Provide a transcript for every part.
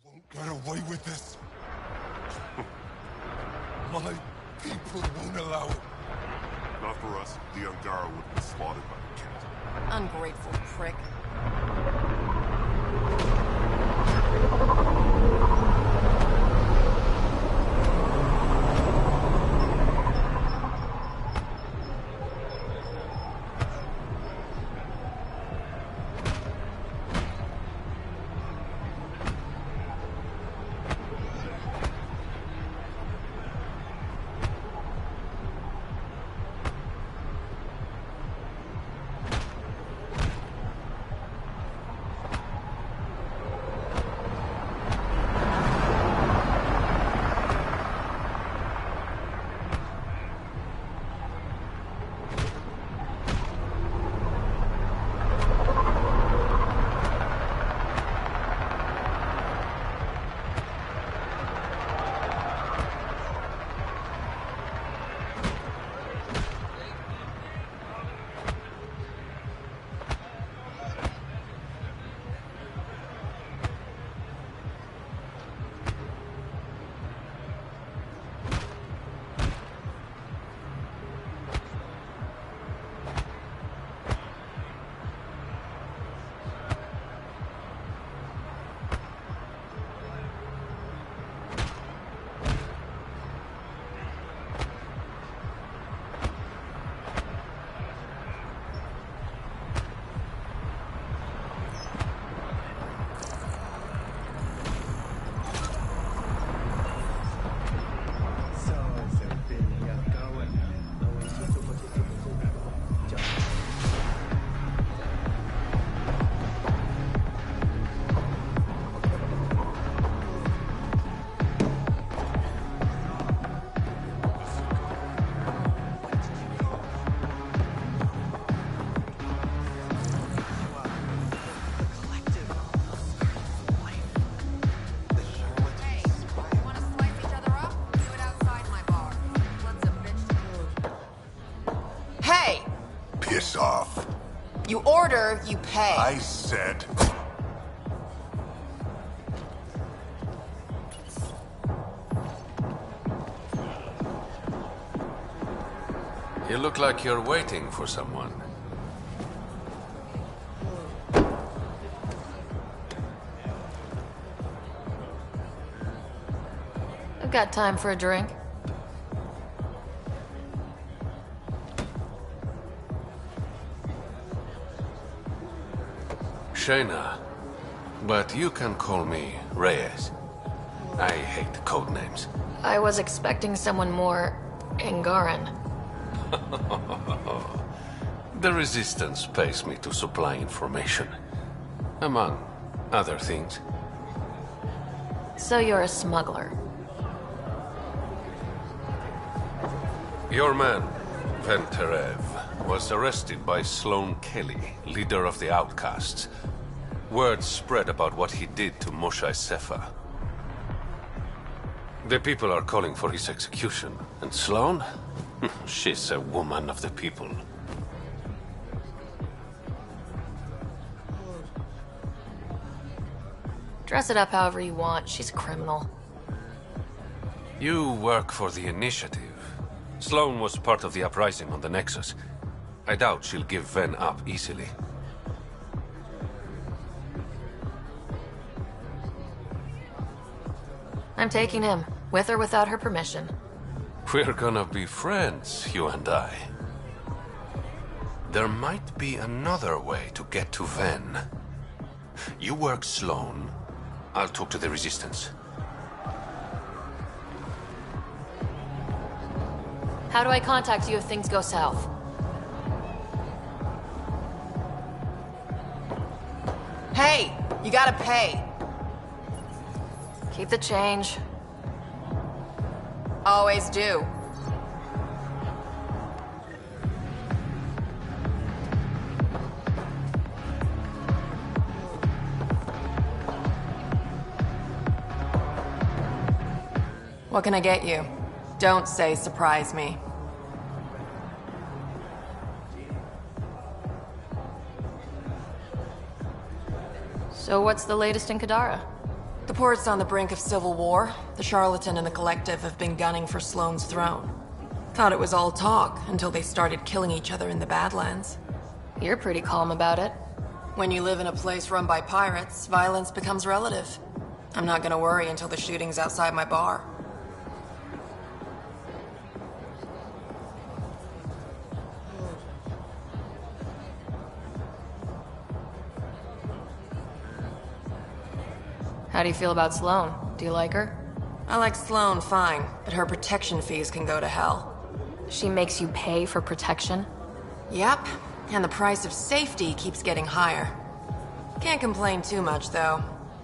Won't get away with this. My people won't allow it. Not for us. The Angara would be slaughtered by the cat. Ungrateful prick. Piss off. You order, you pay. I said... You look like you're waiting for someone. I've got time for a drink. Shayna, but you can call me Reyes. I hate code names. I was expecting someone more Angaran. The Resistance pays me to supply information, among other things. So you're a smuggler. Your man, Venterev, was arrested by Sloan Kelly, leader of the Outcasts. Word spread about what he did to Moshe Sefa. The people are calling for his execution. And Sloan? She's a woman of the people. Dress it up however you want. She's a criminal. You work for the Initiative. Sloan was part of the uprising on the Nexus. I doubt she'll give Ven up easily. I'm taking him, with or without her permission. We're gonna be friends, you and I. There might be another way to get to Ven. You work Sloan. I'll talk to the Resistance. How do I contact you if things go south? Hey, you gotta pay. Keep the change. Always do. What can I get you? Don't say surprise me. So what's the latest in Kadara? The port's on the brink of civil war. The Charlatan and the Collective have been gunning for Sloane's throne. Thought it was all talk until they started killing each other in the Badlands. You're pretty calm about it. When you live in a place run by pirates, violence becomes relative. I'm not gonna worry until the shooting's outside my bar. How do you feel about Sloane? Do you like her? I like Sloane fine, but her protection fees can go to hell. She makes you pay for protection? Yep, and the price of safety keeps getting higher. Can't complain too much, though.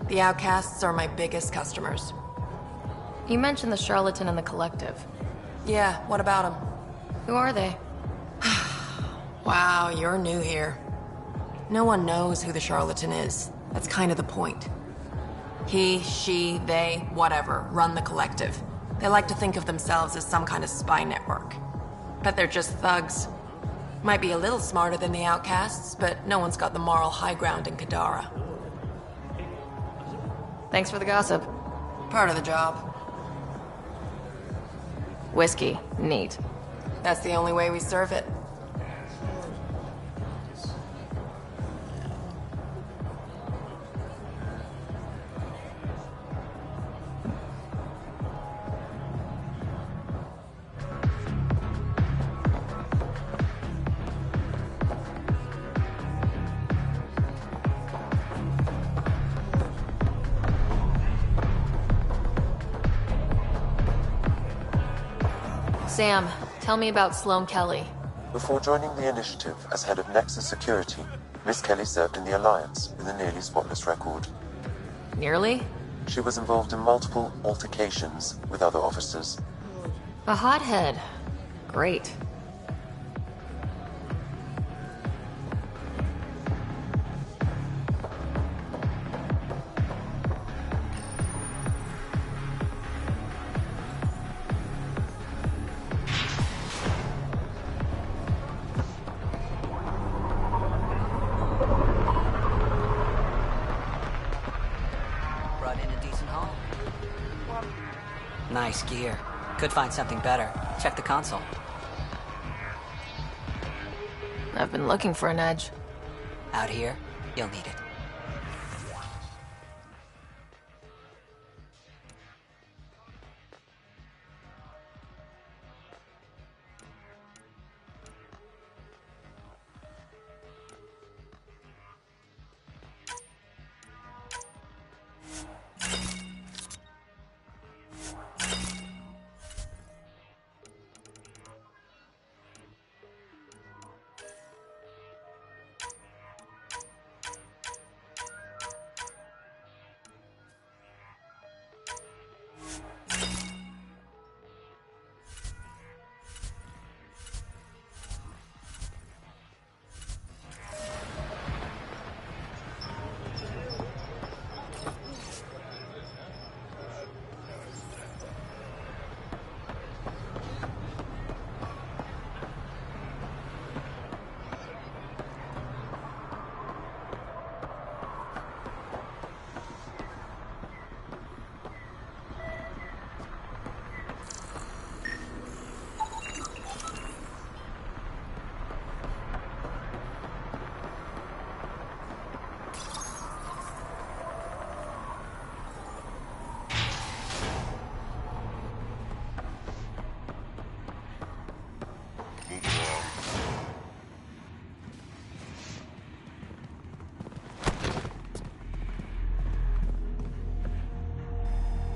The outcasts are my biggest customers. You mentioned the Charlatan and the Collective. Yeah, what about them? Who are they? Wow, you're new here. No one knows who the Charlatan is. That's kind of the point. He, she, they, whatever, run the Collective. They like to think of themselves as some kind of spy network. But they're just thugs. Might be a little smarter than the outcasts, but no one's got the moral high ground in Kadara. Thanks for the gossip. Part of the job. Whiskey. Neat. That's the only way we serve it. Sam, tell me about Sloane Kelly. Before joining the initiative as head of Nexus Security, Miss Kelly served in the Alliance with a nearly spotless record. Nearly? She was involved in multiple altercations with other officers. A hothead. Great. Nice gear. Could find something better. Check the console. I've been looking for an edge. Out here, you'll need it.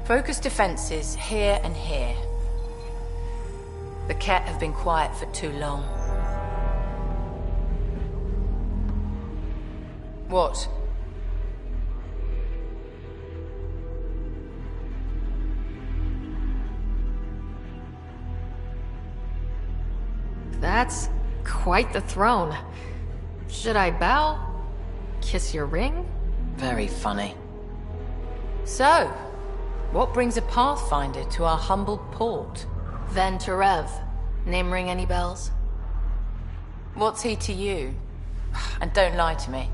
Focus defenses here and here. The Ket have been quiet for too long. What? That's quite the throne. Should I bow? Kiss your ring? Very funny. So, what brings a Pathfinder to our humble port? Ven Terev. Name ring any bells? What's he to you? And don't lie to me.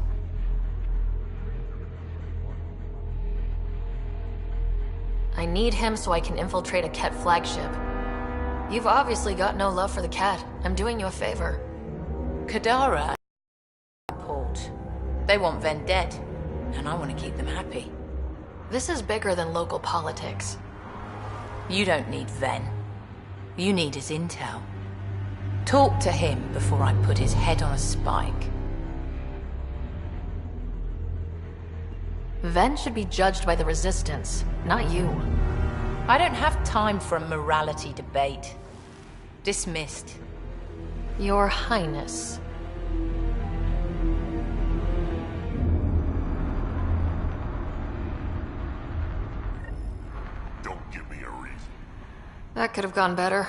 I need him so I can infiltrate a Ket flagship. You've obviously got no love for the Ket. I'm doing you a favor. Kadara port. They want Ven dead, and I want to keep them happy. This is bigger than local politics. You don't need Ven. You need his intel. Talk to him before I put his head on a spike. Ven should be judged by the Resistance, not you. I don't have time for a morality debate. Dismissed. Your Highness. Don't give me a reason. That could have gone better.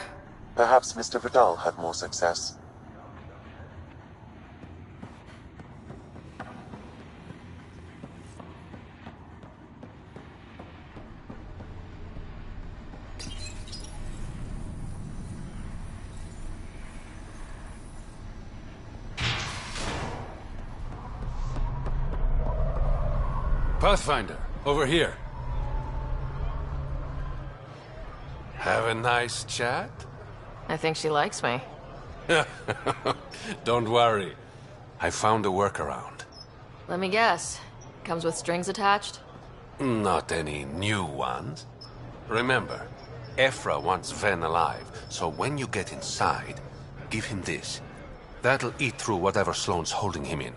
Perhaps Mr. Vidal had more success. Pathfinder, over here. Have a nice chat? I think she likes me. Don't worry. I found a workaround. Let me guess. Comes with strings attached? Not any new ones. Remember, Ephra wants Ven alive, so when you get inside, give him this. That'll eat through whatever Sloane's holding him in,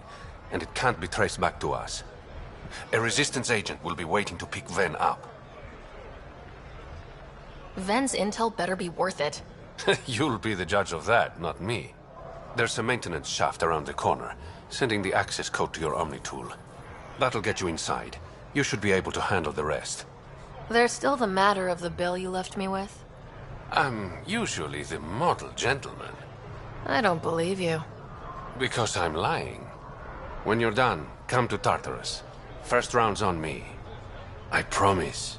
and it can't be traced back to us. A Resistance agent will be waiting to pick Ven up. Ven's intel better be worth it. You'll be the judge of that, not me. There's a maintenance shaft around the corner, sending the access code to your Omni tool. That'll get you inside. You should be able to handle the rest. There's still the matter of the bill you left me with. I'm usually the model gentleman. I don't believe you. Because I'm lying. When you're done, come to Tartarus. First round's on me. I promise.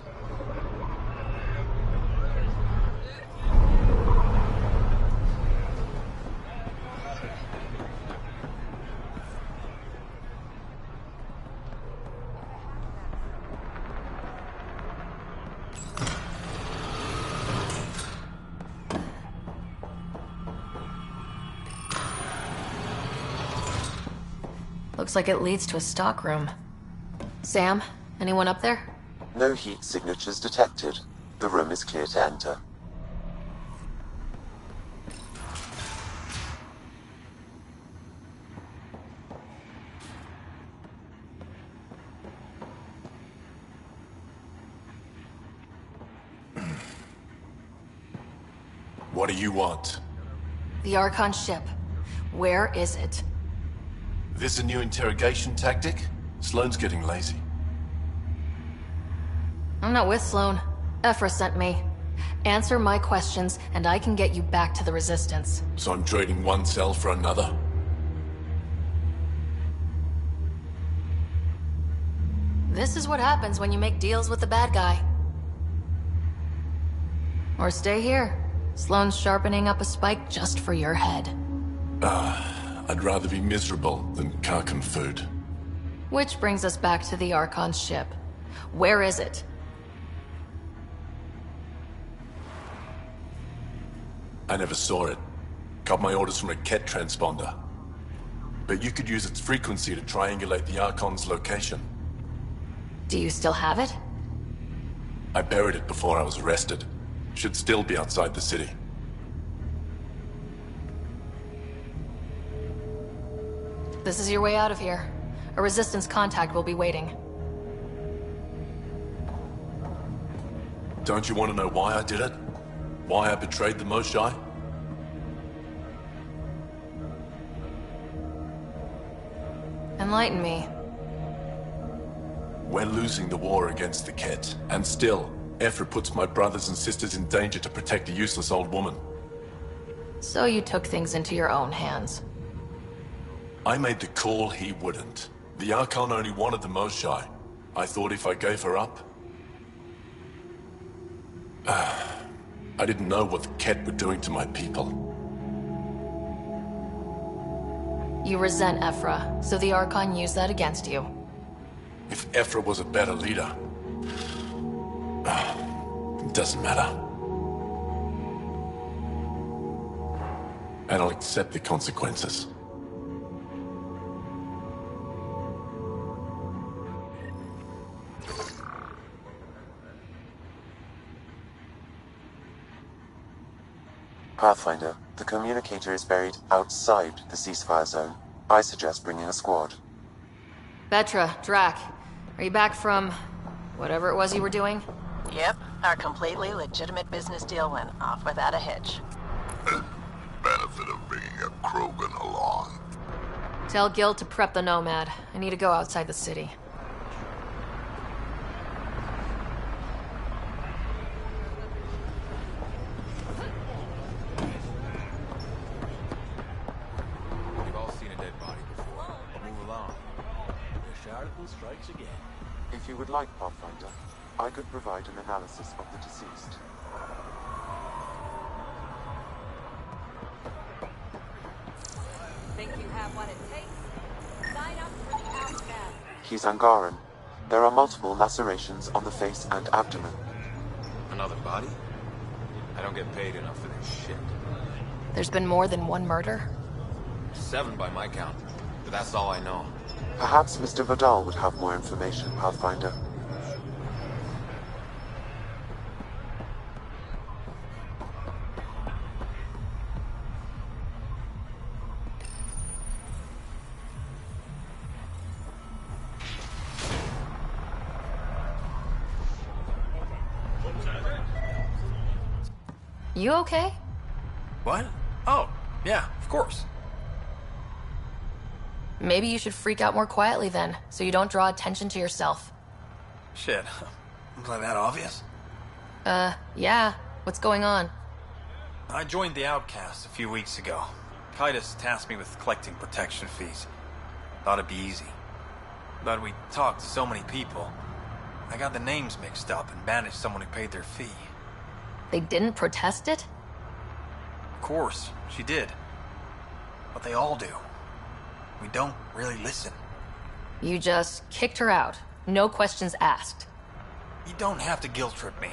Looks like it leads to a stockroom. Sam, anyone up there? No heat signatures detected. The room is clear to enter. What do you want? The Archon ship. Where is it? This a new interrogation tactic? Sloane's getting lazy. I'm not with Sloane. Ephra sent me. Answer my questions, and I can get you back to the Resistance. So I'm trading one cell for another? This is what happens when you make deals with the bad guy. Or stay here. Sloane's sharpening up a spike just for your head. I'd rather be miserable than Karkan food. Which brings us back to the Archon's ship. Where is it? I never saw it. Got my orders from a Ket transponder. But you could use its frequency to triangulate the Archon's location. Do you still have it? I buried it before I was arrested. Should still be outside the city. This is your way out of here. A Resistance contact will be waiting. Don't you want to know why I did it? Why I betrayed the Moshae? Enlighten me. We're losing the war against the Ket, and still, Ephra puts my brothers and sisters in danger to protect a useless old woman. So you took things into your own hands. I made the call he wouldn't. The Archon only wanted the Moshae. I thought if I gave her up... I didn't know what the Ket were doing to my people. You resent Ephra, so the Archon used that against you. If Ephra was a better leader... it doesn't matter. And I'll accept the consequences. Pathfinder, the communicator is buried outside the ceasefire zone. I suggest bringing a squad. Vetra, Drac, are you back from... whatever it was you were doing? Yep, our completely legitimate business deal went off without a hitch. Benefit of bringing a Krogan along. Tell Gil to prep the Nomad. I need to go outside the city. We've all seen a dead body before. Move along. The Charlatan strikes again. If you would like, Pathfinder, I could provide an analysis of the deceased. Think you have what it takes? Sign up for the Outcast. He's Angaran. There are multiple lacerations on the face and abdomen. Another body? I don't get paid enough for this shit. There's been more than one murder? 7 by my count, but that's all I know. Perhaps Mr. Vidal would have more information, Pathfinder. You okay? What? Oh, yeah, of course. Maybe you should freak out more quietly then, so you don't draw attention to yourself. Shit. Was I that obvious? Yeah. What's going on? I joined the Outcast a few weeks ago. Titus tasked me with collecting protection fees. Thought it'd be easy. But we talked to so many people. I got the names mixed up and banished someone who paid their fee. They didn't protest it? Of course, she did. But they all do. We don't really listen. You just kicked her out. No questions asked. You don't have to guilt-trip me.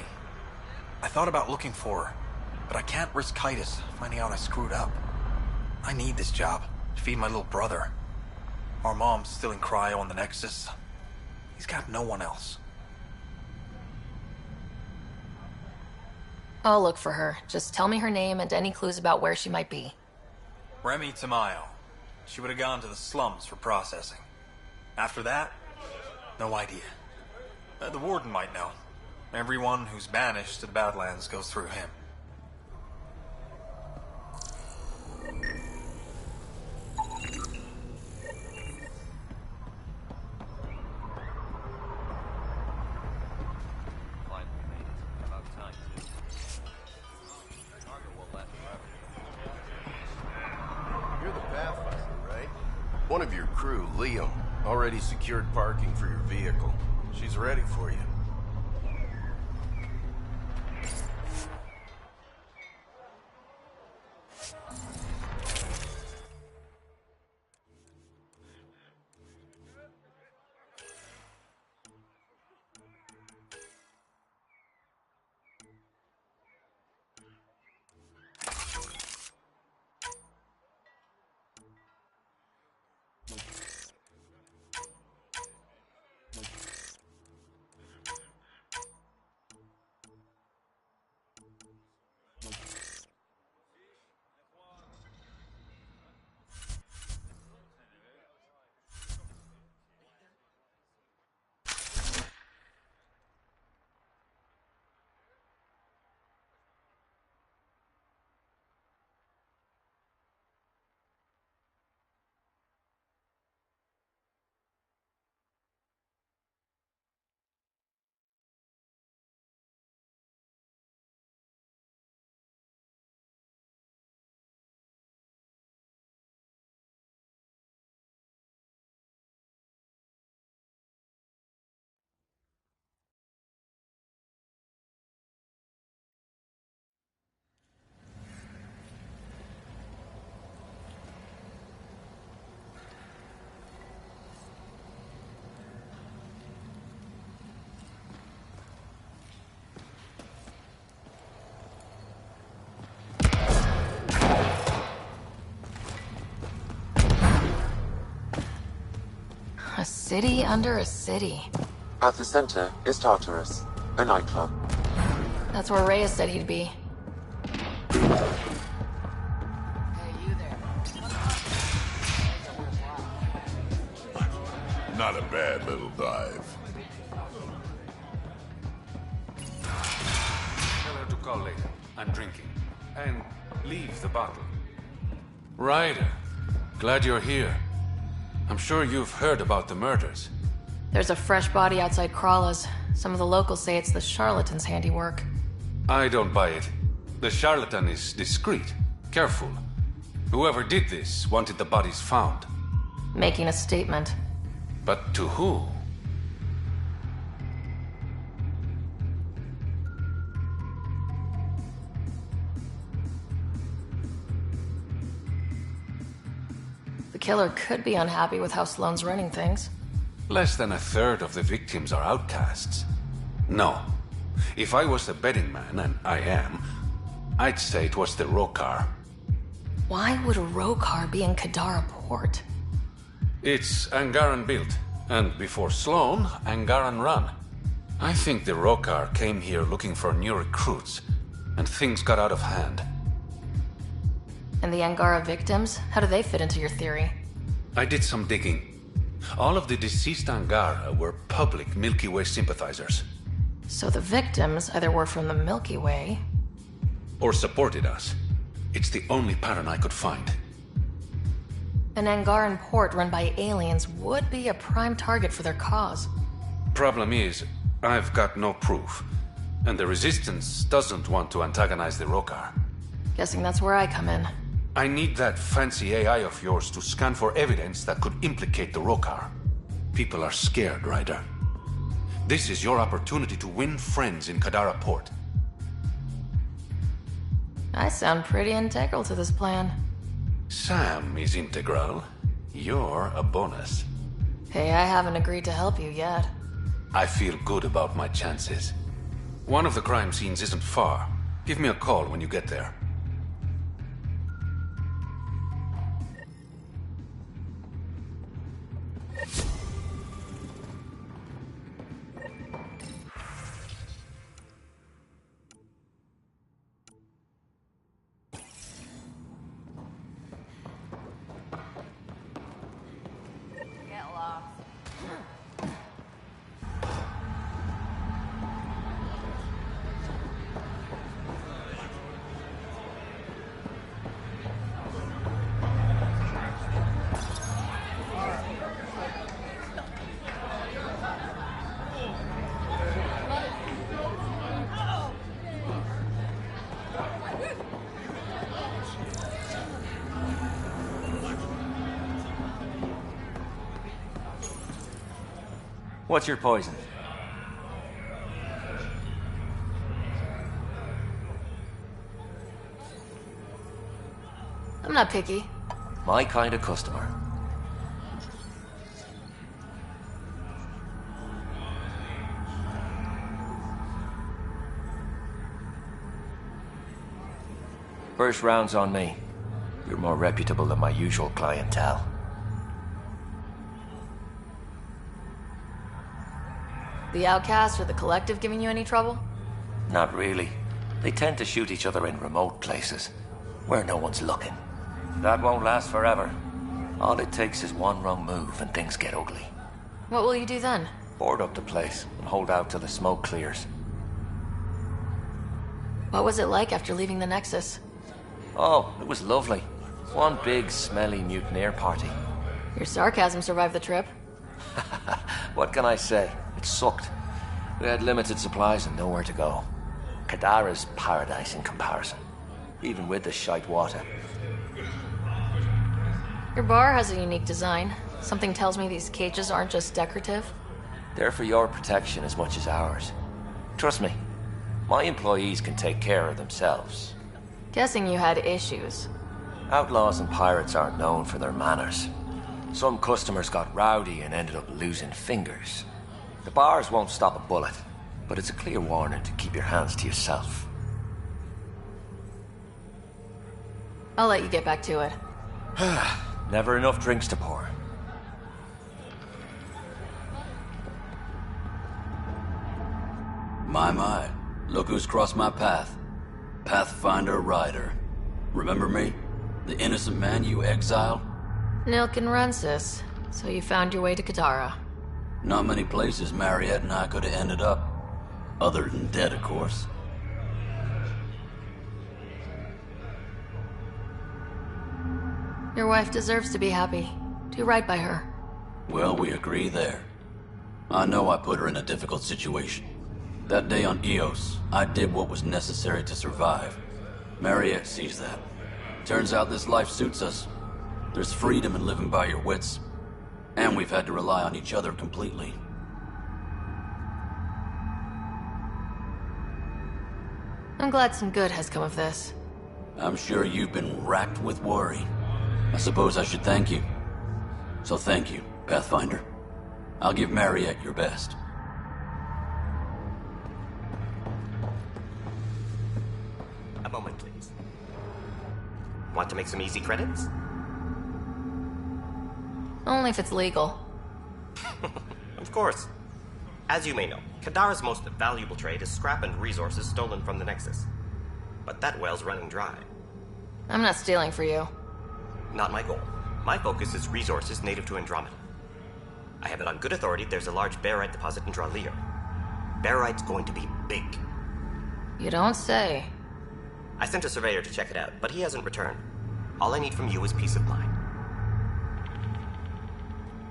I thought about looking for her, but I can't risk Titus finding out I screwed up. I need this job to feed my little brother. Our mom's still in cryo on the Nexus. He's got no one else. I'll look for her. Just tell me her name and any clues about where she might be. Remy Tamayo. She would have gone to the slums for processing. After that, no idea. The warden might know. Everyone who's banished to the Badlands goes through him. You're the Pathfinder, right? One of your crew, Liam, already secured parking for your vehicle. She's ready for you. A city under a city. At the center is Tartarus, a nightclub. That's where Reyes said he'd be. Not a bad little dive. Tell her to call later. I'm drinking. And leave the bottle. Ryder, glad you're here. I'm sure you've heard about the murders. There's a fresh body outside Crawla's. Some of the locals say it's the charlatan's handiwork. I don't buy it. The charlatan is discreet, careful. Whoever did this wanted the bodies found. Making a statement. But to who? The killer could be unhappy with how Sloane's running things. Less than a third of the victims are outcasts. No. If I was the betting man, and I am, I'd say it was the Rokar. Why would a Rokar be in Kadara port? It's Angaran built, and before Sloane, Angaran run. I think the Rokar came here looking for new recruits, and things got out of hand. And the Angara victims? How do they fit into your theory? I did some digging. All of the deceased Angara were public Milky Way sympathizers. So the victims either were from the Milky Way... or supported us. It's the only pattern I could find. An Angaran port run by aliens would be a prime target for their cause. Problem is, I've got no proof. And the Resistance doesn't want to antagonize the Rokar. Guessing that's where I come in. I need that fancy AI of yours to scan for evidence that could implicate the Rokar. People are scared, Ryder. This is your opportunity to win friends in Kadara Port. I sound pretty integral to this plan. Sam is integral. You're a bonus. Hey, I haven't agreed to help you yet. I feel good about my chances. One of the crime scenes isn't far. Give me a call when you get there. What's your poison? I'm not picky. My kind of customer. First round's on me. You're more reputable than my usual clientele. The Outcast or the Collective giving you any trouble? Not really. They tend to shoot each other in remote places, where no one's looking. That won't last forever. All it takes is one wrong move and things get ugly. What will you do then? Board up the place and hold out till the smoke clears. What was it like after leaving the Nexus? Oh, it was lovely. One big, smelly mutineer party. Your sarcasm survived the trip. What can I say? It sucked. We had limited supplies and nowhere to go. Kadara's paradise in comparison, even with the shite water. Your bar has a unique design. Something tells me these cages aren't just decorative. They're for your protection as much as ours. Trust me, my employees can take care of themselves. Guessing you had issues. Outlaws and pirates aren't known for their manners. Some customers got rowdy and ended up losing fingers. The bars won't stop a bullet, but it's a clear warning to keep your hands to yourself. I'll let you get back to it. Never enough drinks to pour. My. Look who's crossed my path. Pathfinder Ryder. Remember me? The innocent man you exiled? Nilk and Rensis. So you found your way to Kadara. Not many places Mariette and I could have ended up. Other than dead, of course. Your wife deserves to be happy. Do right by her. Well, we agree there. I know I put her in a difficult situation. That day on Eos, I did what was necessary to survive. Mariette sees that. Turns out this life suits us. There's freedom in living by your wits. And we've had to rely on each other completely. I'm glad some good has come of this. I'm sure you've been racked with worry. I suppose I should thank you. So thank you, Pathfinder. I'll give Mariette your best. A moment, please. Want to make some easy credits? Only if it's legal. Of course. As you may know, Kadara's most valuable trade is scrap and resources stolen from the Nexus. But that well's running dry. I'm not stealing for you. Not my goal. My focus is resources native to Andromeda. I have it on good authority there's a large barite deposit in Dralier. Barite's going to be big. You don't say. I sent a surveyor to check it out, but he hasn't returned. All I need from you is peace of mind.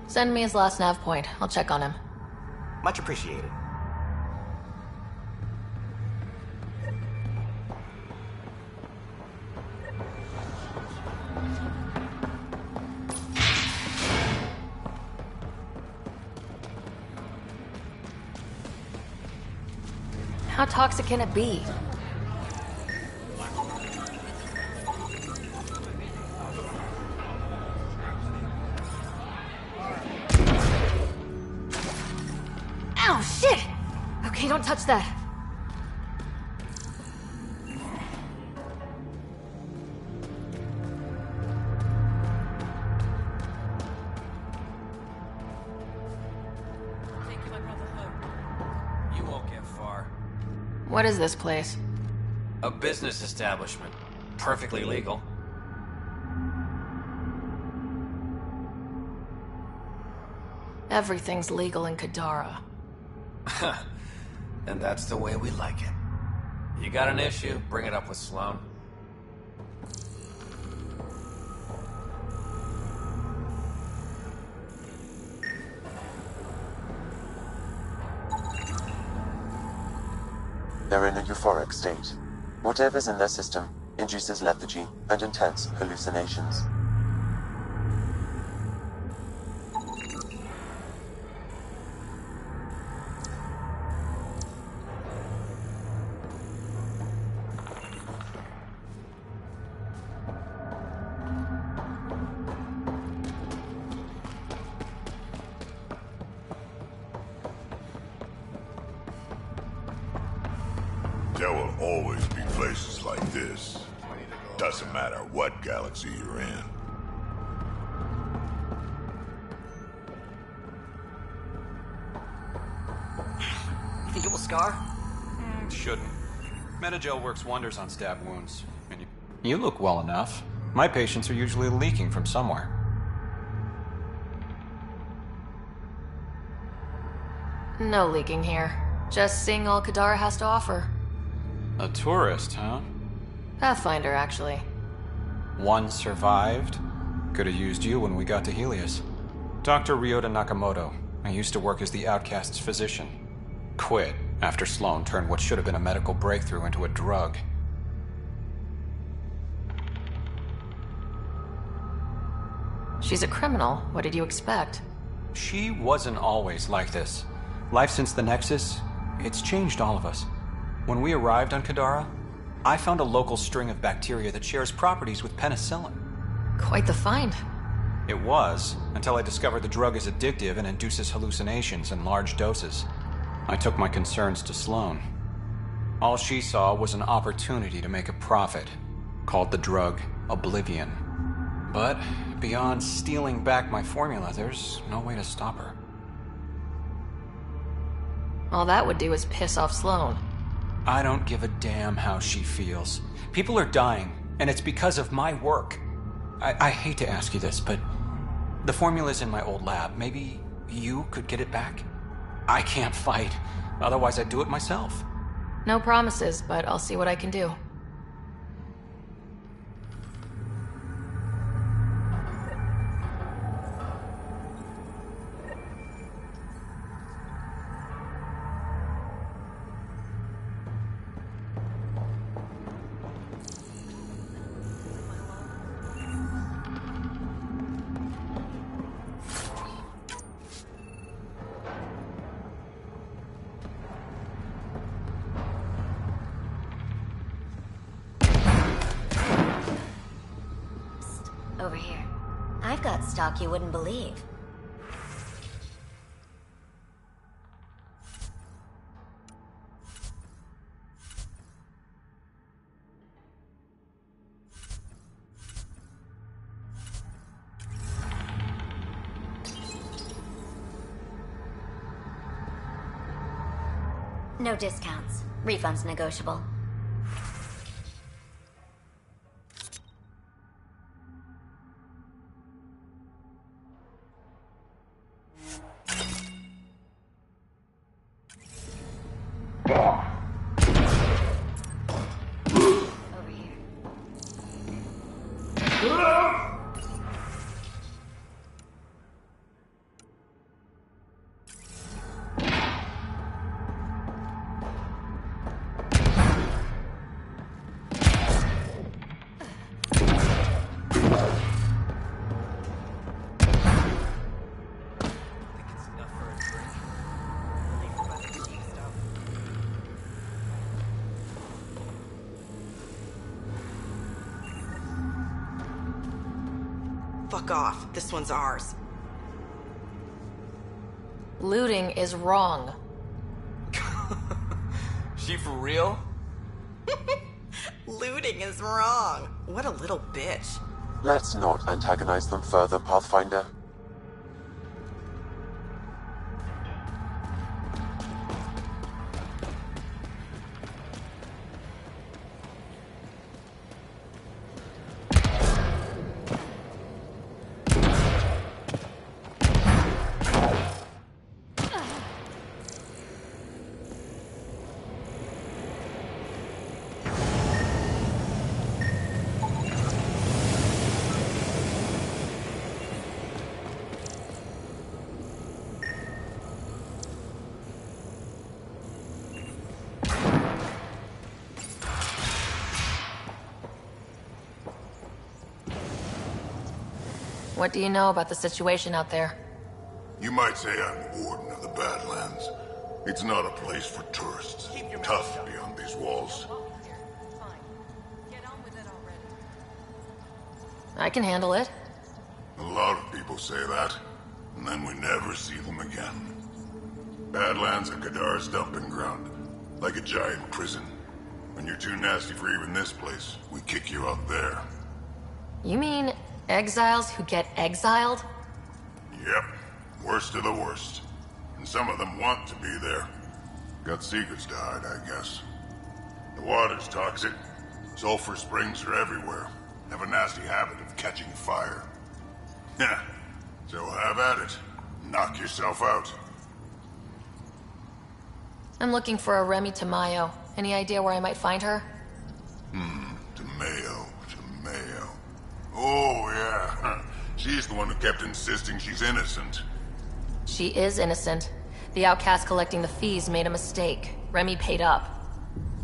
Send me his last nav point. I'll check on him. Much appreciated. How toxic can it be? Ow, shit! Okay, don't touch that. You won't get far. What is this place? A business establishment. Perfectly legal. Everything's legal in Kadara. And that's the way we like it. You got an issue? Bring it up with Sloan. They're in a euphoric state. Whatever's in their system induces lethargy and intense hallucinations. There will always be places like this. Doesn't matter what galaxy you're in. You think it will scar? Shouldn't. Metagel works wonders on stab wounds. And you look well enough. My patients are usually leaking from somewhere. No leaking here. Just seeing all Kadara has to offer. A tourist, huh? Pathfinder, actually. One survived. Could have used you when we got to Helios. Dr. Ryota Nakamoto. I used to work as the outcast's physician. Quit after Sloan turned what should have been a medical breakthrough into a drug. She's a criminal. What did you expect? She wasn't always like this. Life since the Nexus, it's changed all of us. When we arrived on Kadara, I found a local string of bacteria that shares properties with penicillin. Quite the find. It was, until I discovered the drug is addictive and induces hallucinations in large doses. I took my concerns to Sloan. All she saw was an opportunity to make a profit, called the drug Oblivion. But beyond stealing back my formula, there's no way to stop her. All that would do is piss off Sloane. I don't give a damn how she feels. People are dying, and it's because of my work. I hate to ask you this, but the formula's in my old lab. Maybe you could get it back? I can't fight. Otherwise, I'd do it myself. No promises, but I'll see what I can do. Over here. I've got stock you wouldn't believe. No discounts. Refunds negotiable. Fuck off. This one's ours. Looting is wrong. She for real? Looting is wrong. What a little bitch. Let's not antagonize them further, Pathfinder. What do you know about the situation out there? You might say I'm the warden of the Badlands. It's not a place for tourists. Tough beyond these walls. I can handle it. A lot of people say that, and then we never see them again. Badlands are Qadar's dumping ground, like a giant prison. When you're too nasty for even this place, we kick you out there. You mean exiles who get exiled? Yep, worst of the worst. And some of them want to be there. Got secrets to hide, I guess. The water's toxic. Sulfur springs are everywhere. Have a nasty habit of catching fire. Yeah, so have at it. Knock yourself out. I'm looking for a Remy Tamayo. Any idea where I might find her? Tamayo. Oh, yeah. She's the one who kept insisting she's innocent. She is innocent. The outcast collecting the fees made a mistake. Remy paid up.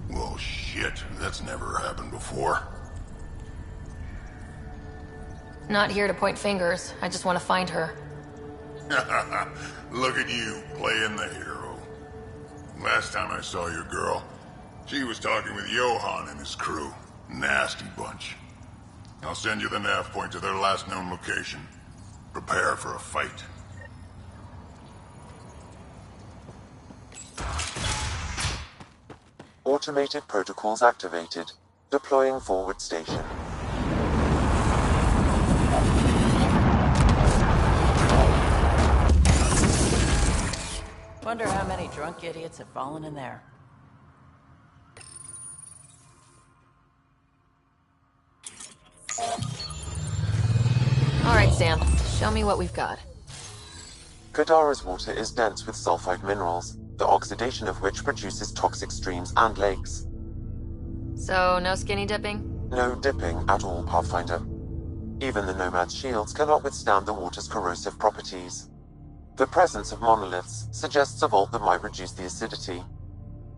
Well, shit. That's never happened before. Not here to point fingers. I just want to find her. Look at you, playing the hero. Last time I saw your girl, she was talking with Johan and his crew. Nasty bunch. I'll send you the nav point to their last known location. Prepare for a fight. Automated protocols activated. Deploying forward station. Wonder how many drunk idiots have fallen in there. All right, Sam. Show me what we've got. Kadara's water is dense with sulfide minerals, the oxidation of which produces toxic streams and lakes. So, no skinny dipping? No dipping at all, Pathfinder. Even the Nomad's shields cannot withstand the water's corrosive properties. The presence of monoliths suggests a vault that might reduce the acidity.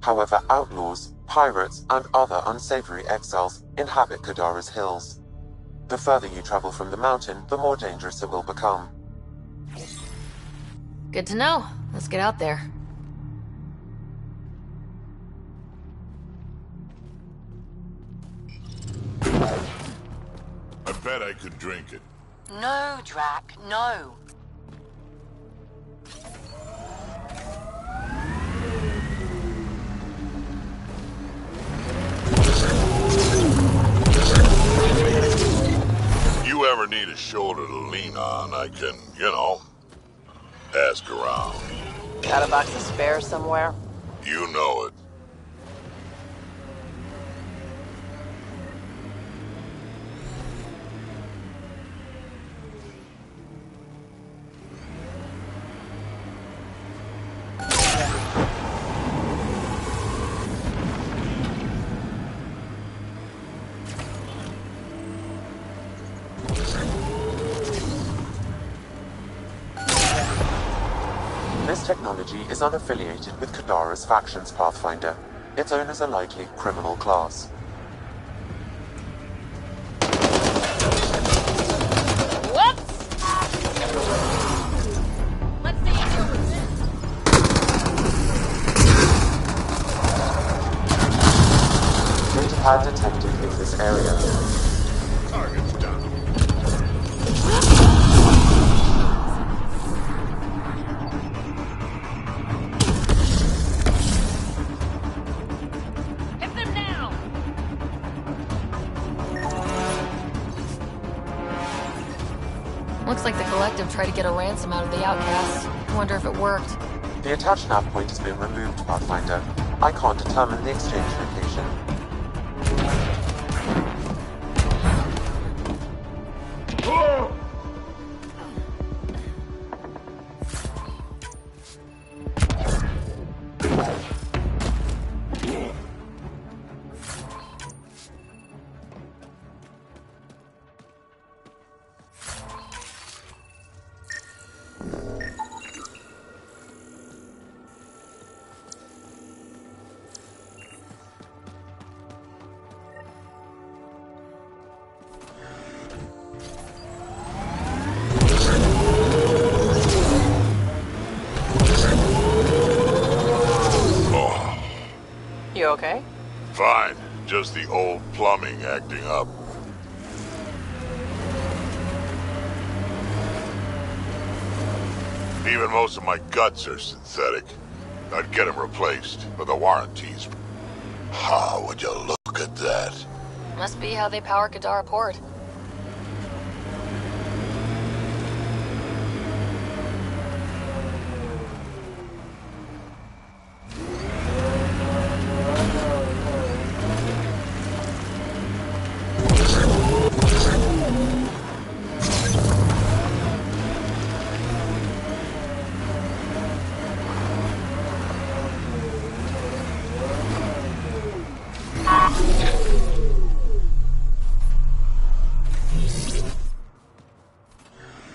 However, outlaws, pirates, and other unsavory exiles inhabit Kadara's hills. The further you travel from the mountain, the more dangerous it will become. Good to know. Let's get out there. I bet I could drink it. No, Drac, no. If you ever need a shoulder to lean on, I can, ask around. Got a box of spares somewhere? You know it. This technology is unaffiliated with Kadara's factions, Pathfinder. Its owners are likely criminal class. Whoops! Let's see you deal with this. Data pad detected in this area. Target's down. Hit them now! Looks like the Collective tried to get a ransom out of the outcasts. I wonder if it worked. The attached nav point has been removed, Pathfinder. I can't determine the exchange location. You okay? Fine. Just the old plumbing acting up. Even most of my guts are synthetic. I'd get them replaced, but the warranties. How would you look at that? Must be how they power Kadara Port.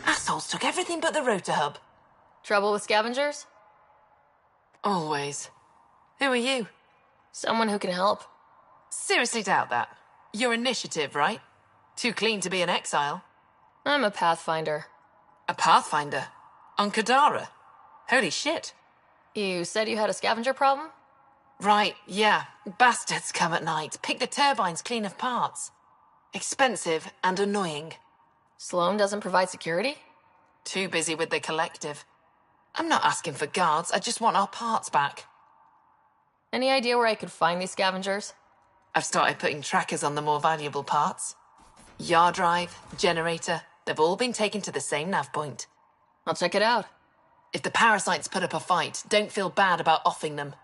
Assholes took everything but the rotor hub. Trouble with scavengers? Always. Who are you? Someone who can help. Seriously doubt that. Your initiative, right? Too clean to be an exile. I'm a Pathfinder. A Pathfinder? On Kadara? Holy shit. You said you had a scavenger problem? Right, yeah. Bastards come at night, pick the turbines clean of parts. Expensive and annoying. Sloan doesn't provide security? Too busy with the Collective. I'm not asking for guards, I just want our parts back. Any idea where I could find these scavengers? I've started putting trackers on the more valuable parts. Yard drive, generator, they've all been taken to the same nav point. I'll check it out. If the parasites put up a fight, don't feel bad about offing them.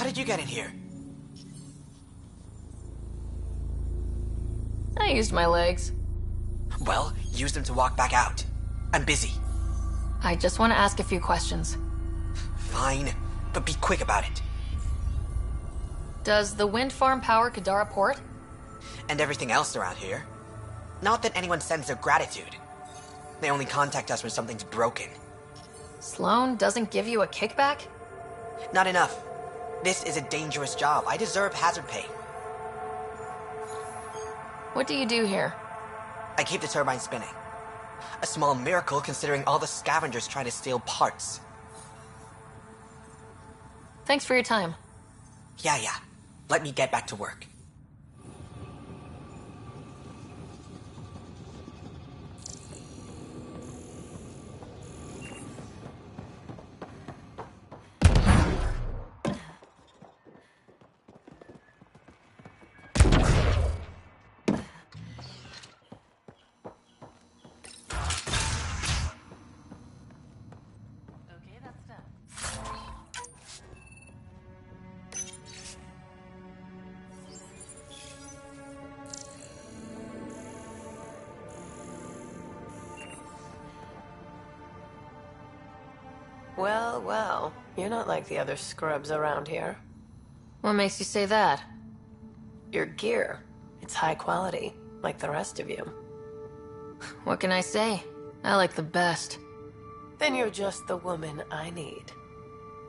How did you get in here? I used my legs. Well, use them to walk back out. I'm busy. I just want to ask a few questions. Fine, but be quick about it. Does the wind farm power Kadara Port? And everything else around here. Not that anyone sends their gratitude. They only contact us when something's broken. Sloan doesn't give you a kickback? Not enough. This is a dangerous job. I deserve hazard pay. What do you do here? I keep the turbine spinning. A small miracle considering all the scavengers trying to steal parts. Thanks for your time. Yeah. Let me get back to work. Well, you're not like the other scrubs around here. What makes you say that? Your gear, it's high quality, like the rest of you. What can I say? I like the best. Then you're just the woman I need.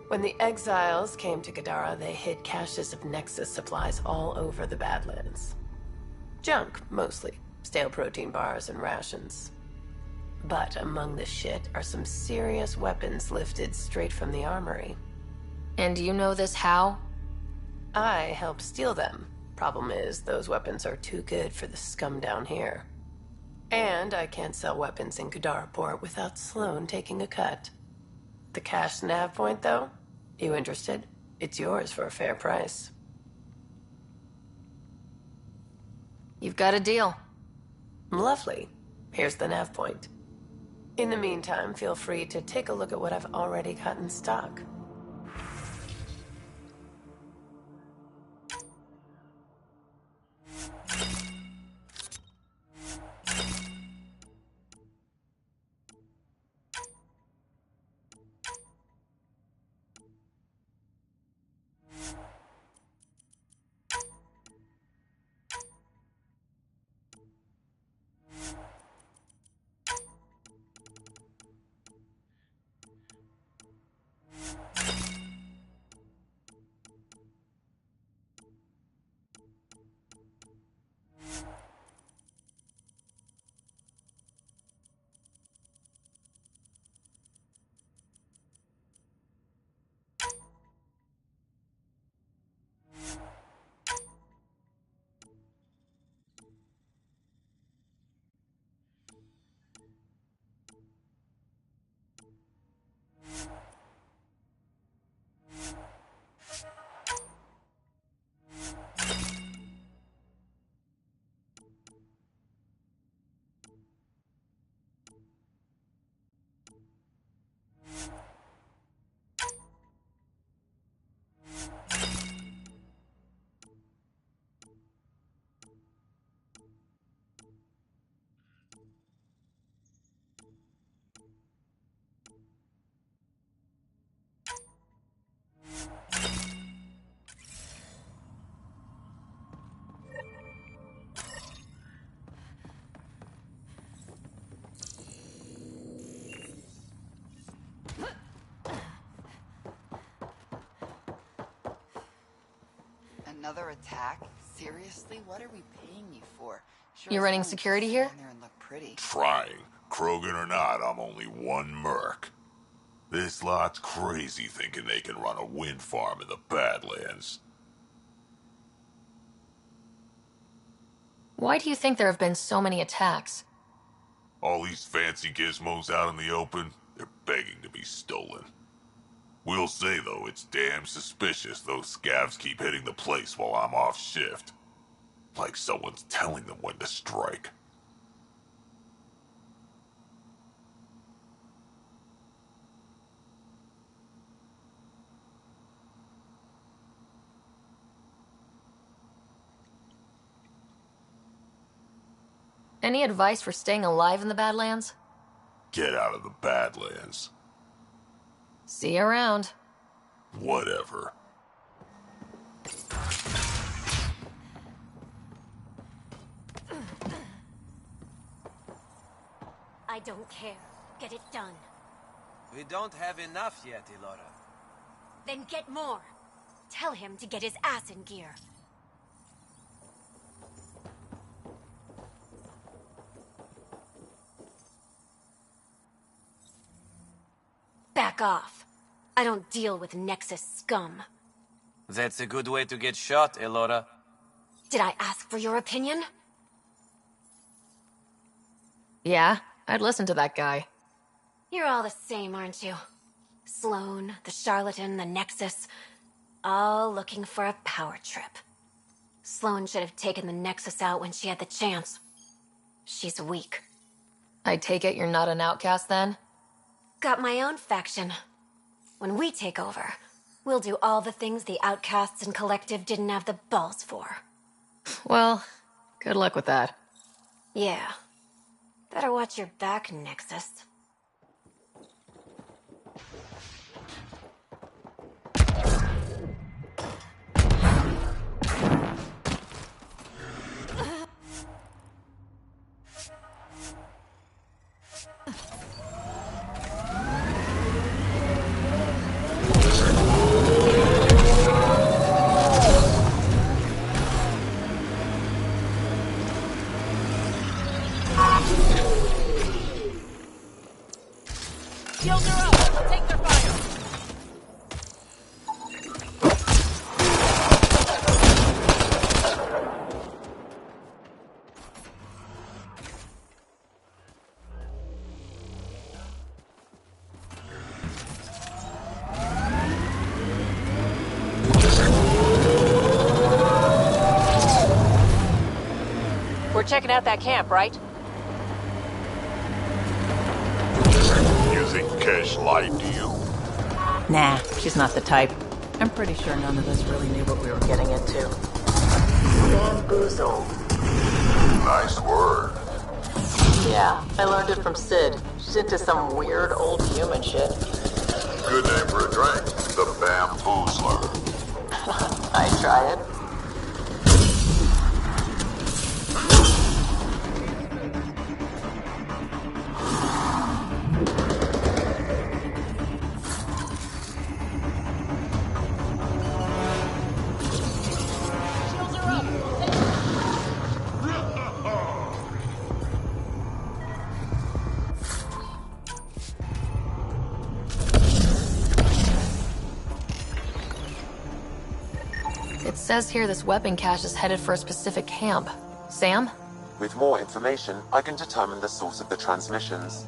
When the exiles came to Kadara, they hid caches of Nexus supplies all over the Badlands. Junk, mostly. Stale protein bars and rations. But among the shit are some serious weapons lifted straight from the armory. And you know this how? I helped steal them. Problem is, those weapons are too good for the scum down here. And I can't sell weapons in Kadara Port without Sloan taking a cut. The cash nav point, though? You interested? It's yours for a fair price. You've got a deal. Lovely. Here's the nav point. In the meantime, feel free to take a look at what I've already got in stock. Another attack? Seriously? What are we paying you for? You running security here? Trying. Krogan or not, I'm only one merc. This lot's crazy thinking they can run a wind farm in the Badlands. Why do you think there have been so many attacks? All these fancy gizmos out in the open, they're begging to be stolen. We'll say, though, it's damn suspicious those scavs keep hitting the place while I'm off shift. Like someone's telling them when to strike. Any advice for staying alive in the Badlands? Get out of the Badlands. See you around. Whatever. I don't care. Get it done. We don't have enough yet, Elora. Then get more. Tell him to get his ass in gear. Back off. I don't deal with Nexus scum. That's a good way to get shot, Elora. Did I ask for your opinion? Yeah, I'd listen to that guy. You're all the same, aren't you? Sloan, the charlatan, the Nexus. All looking for a power trip. Sloan should have taken the Nexus out when she had the chance. She's weak. I take it you're not an outcast then? Got my own faction. When we take over, we'll do all the things the outcasts and collective didn't have the balls for. Well, good luck with that. Yeah. Better watch your back, Nexus. Shields are up! Take their fire! We're checking out that camp, right? You think Kesh lied to you? Nah, she's not the type. I'm pretty sure none of us really knew what we were getting into. Bamboozle. Nice word. Yeah, I learned it from Sid. She's into some weird old human shit. Good name for a drink. The Bamboozler. I try it. It says here this weapon cache is headed for a specific camp. Sam? With more information, I can determine the source of the transmissions.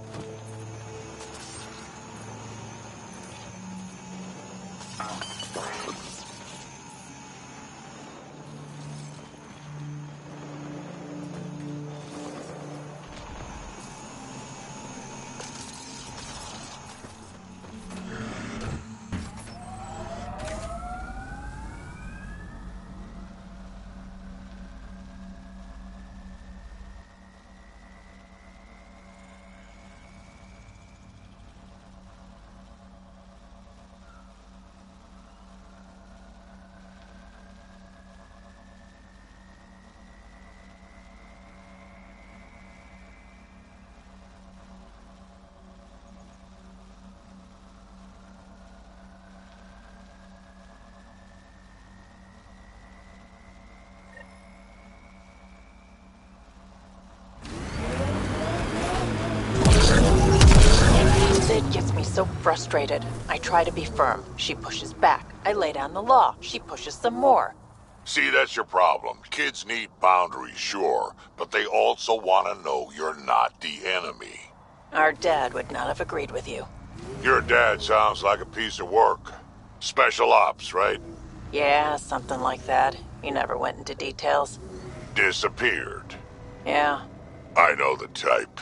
She's so frustrated. I try to be firm. She pushes back. I lay down the law. She pushes some more. See, that's your problem. Kids need boundaries, sure, but they also want to know you're not the enemy. Our dad would not have agreed with you. Your dad sounds like a piece of work. Special ops, right? Yeah, something like that. He never went into details. Disappeared. Yeah. I know the type.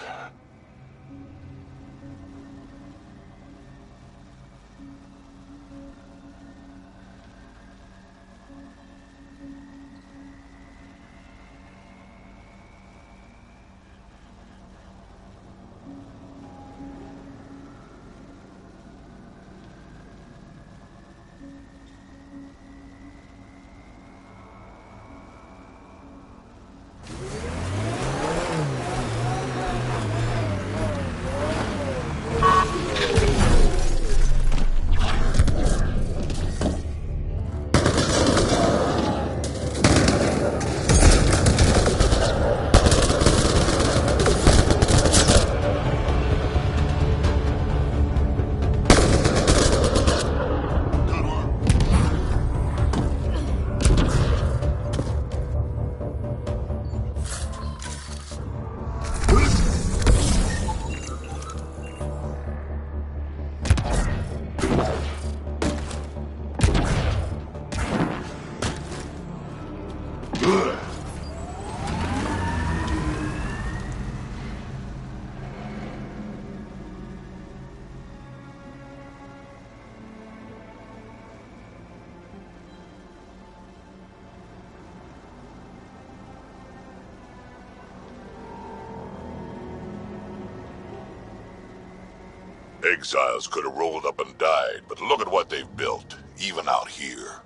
Exiles could have rolled up and died, but look at what they've built, even out here.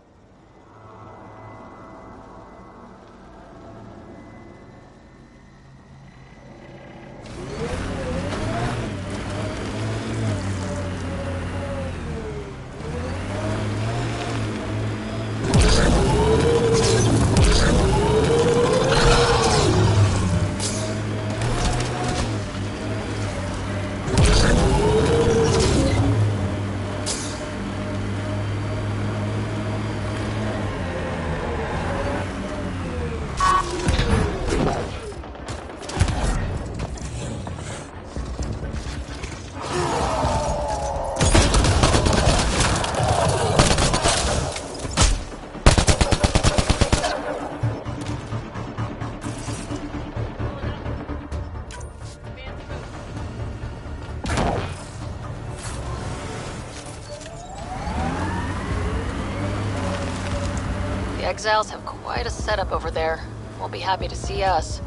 Exiles have quite a setup over there. Won't be happy to see us.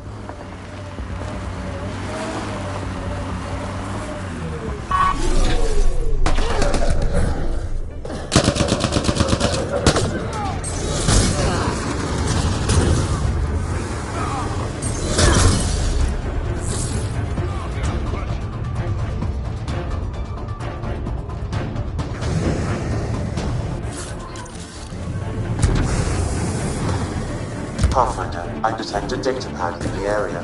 Pathfinder, I detect a data pad in the area.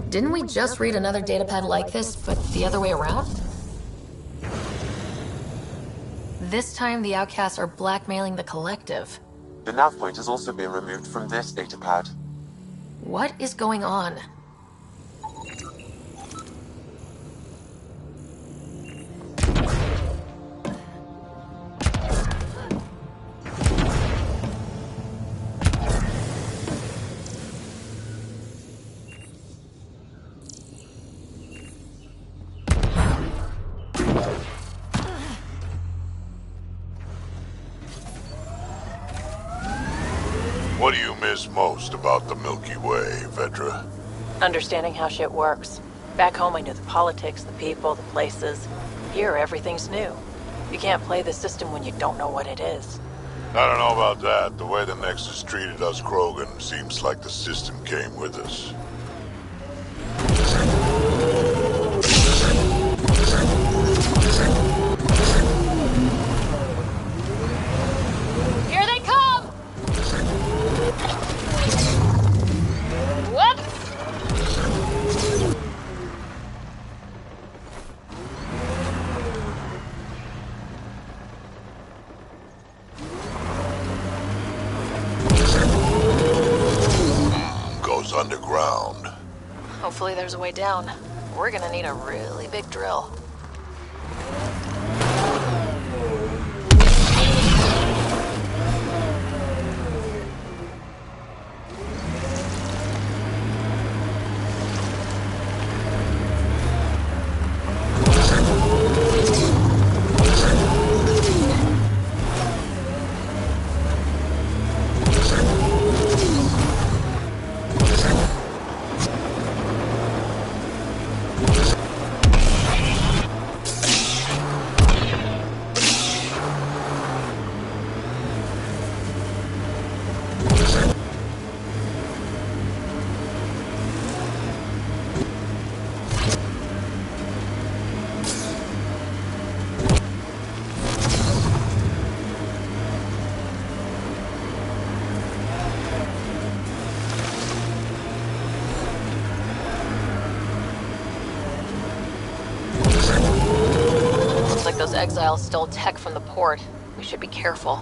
Didn't we just read another datapad like this, but the other way around? This time the outcasts are blackmailing the collective. The nav point has also been removed from this datapad. What is going on? What do you miss most about the Milky Way, Vedra? Understanding how shit works. Back home I knew the politics, the people, the places. Here everything's new. You can't play the system when you don't know what it is. I don't know about that. The way the Nexus treated us Krogan seems like the system came with us. Hopefully there's a way down. We're gonna need a really big drill. Those exiles stole tech from the port. We should be careful.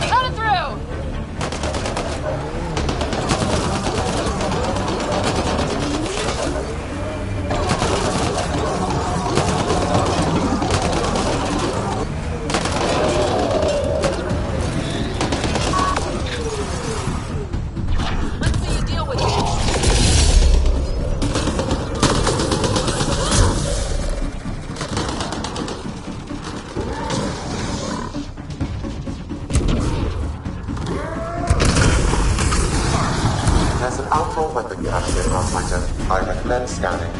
Cut it through! I recommend scanning.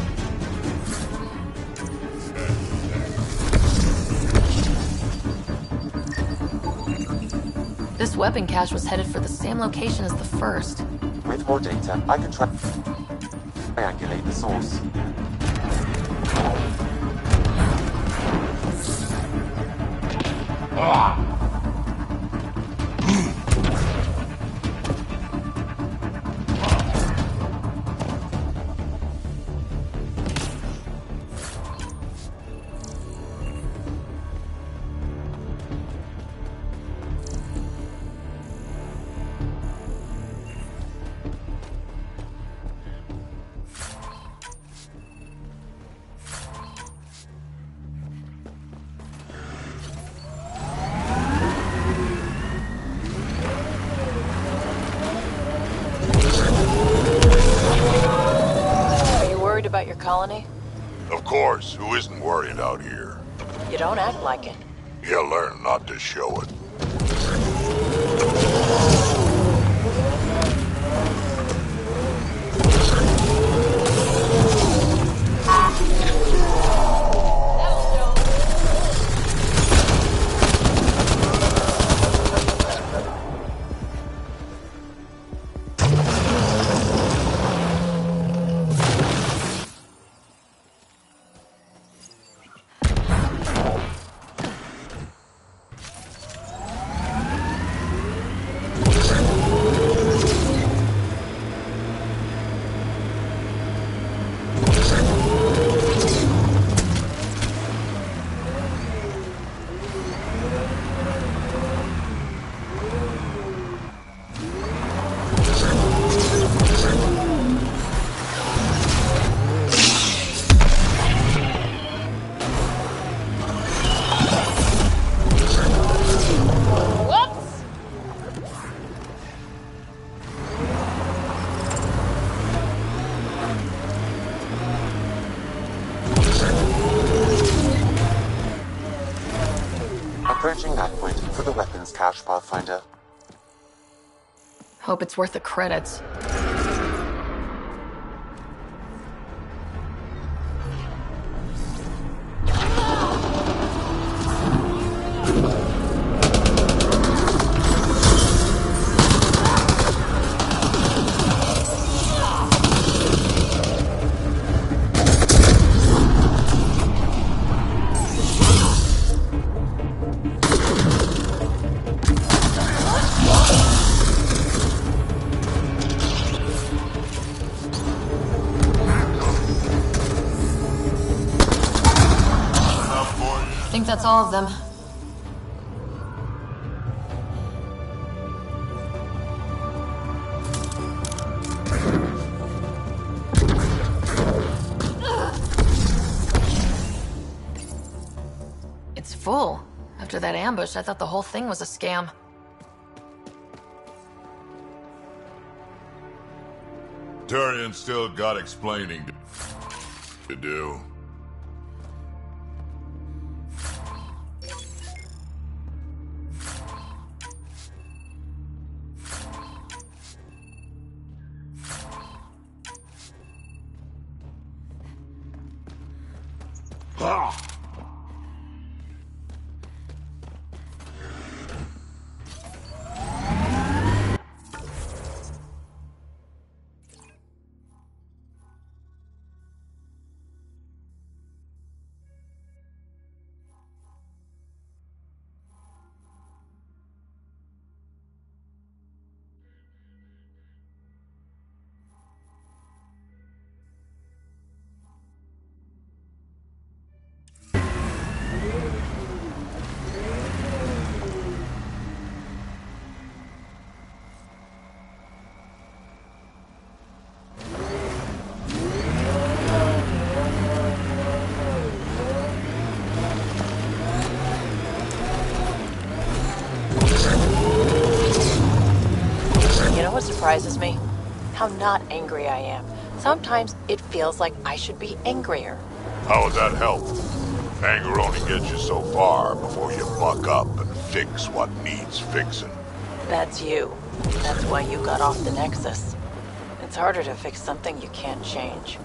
This weapon cache was headed for the same location as the first. With more data, I can triangulate the source. About your colony? Of course. Who isn't worried out here? You don't act like it. You learn not to show it. Approaching that point for the weapons cache, Pathfinder. Hope it's worth the credits. That's all of them. full. After that ambush, I thought the whole thing was a scam. Turian's still got explaining to do. Surprises me how not angry I am. Sometimes it feels like I should be angrier. How would that help? Anger only gets you so far before you buck up and fix what needs fixing. That's you. That's why you got off the Nexus. It's harder to fix something you can't change.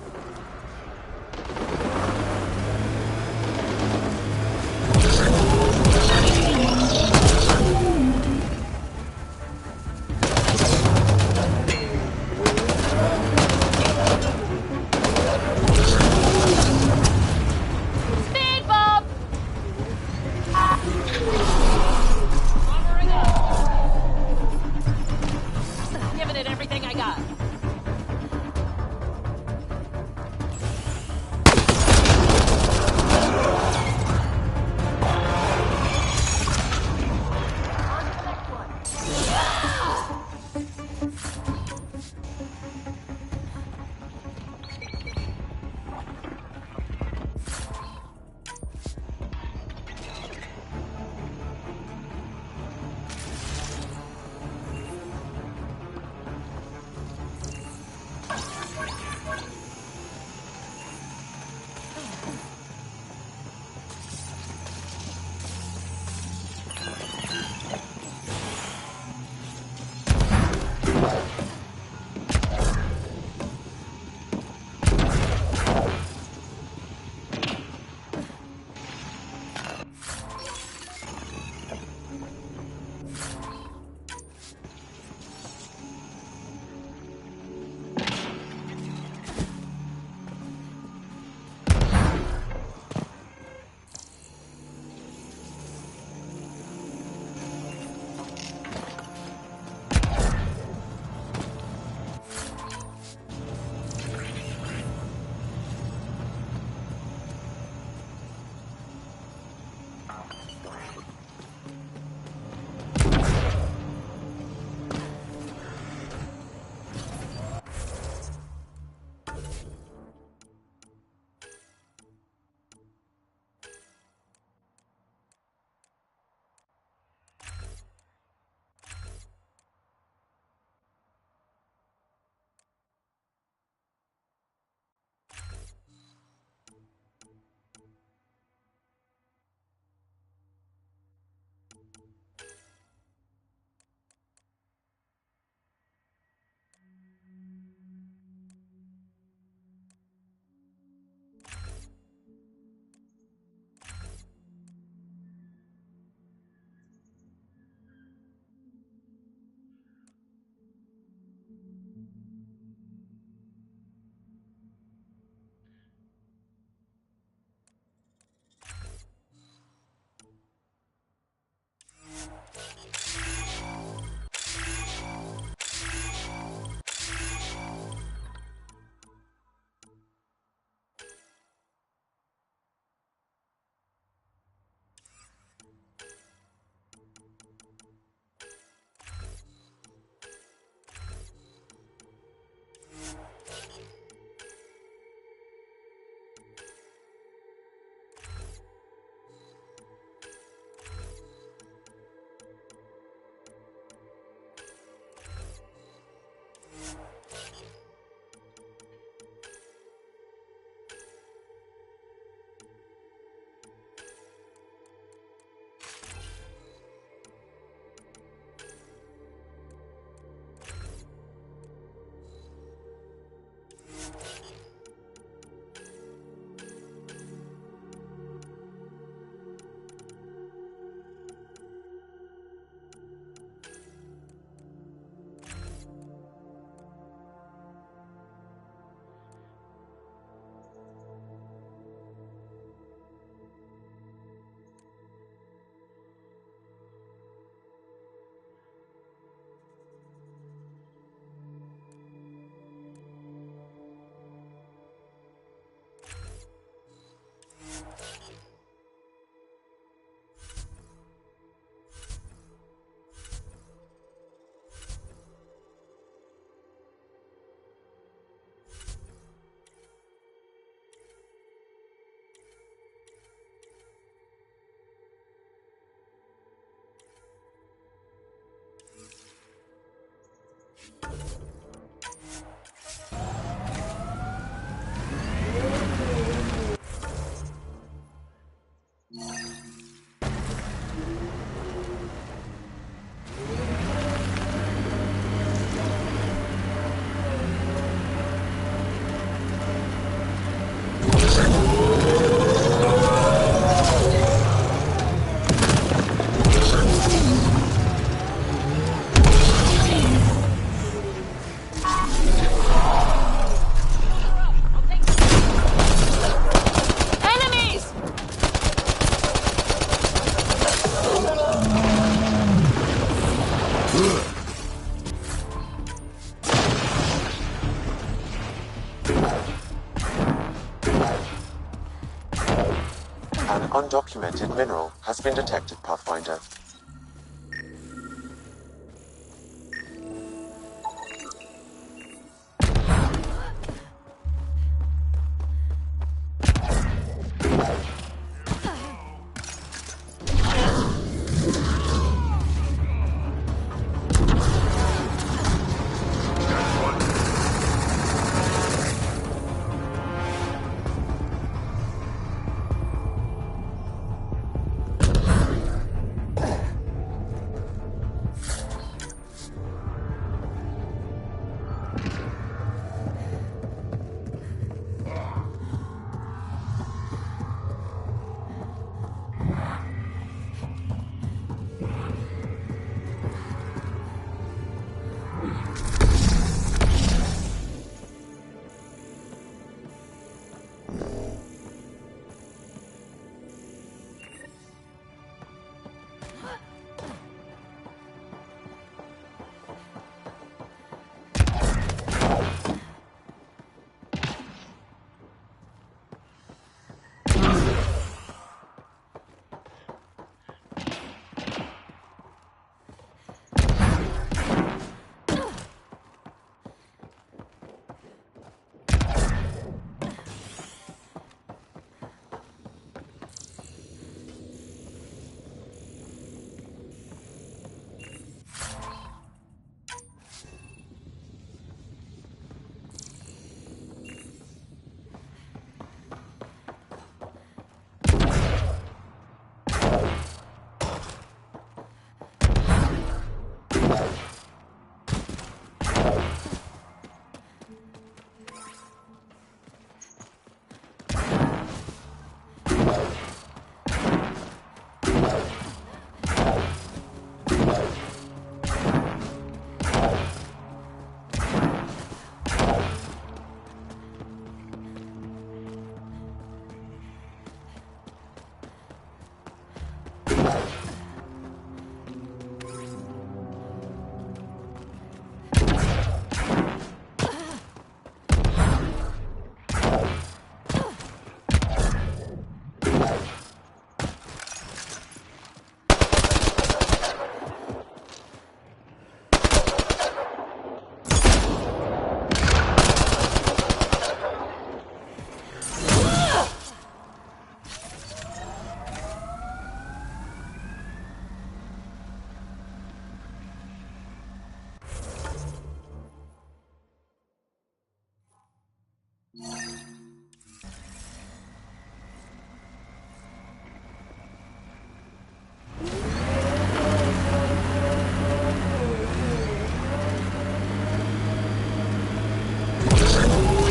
An undocumented mineral has been detected, Pathfinder.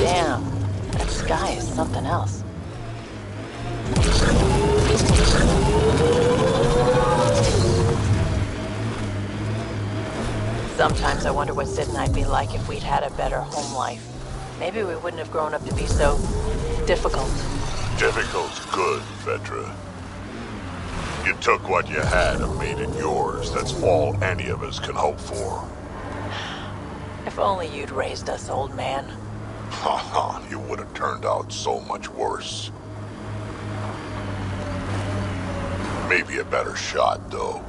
Damn, that sky is something else. Sometimes I wonder what Sid and I'd be like if we'd had a better home life. Maybe we wouldn't have grown up to be so difficult. Difficult's good, Vetra. You took what you had and made it yours. That's all any of us can hope for. If only you'd raised us, old man. Haha, you would have turned out so much worse. Maybe a better shot, though.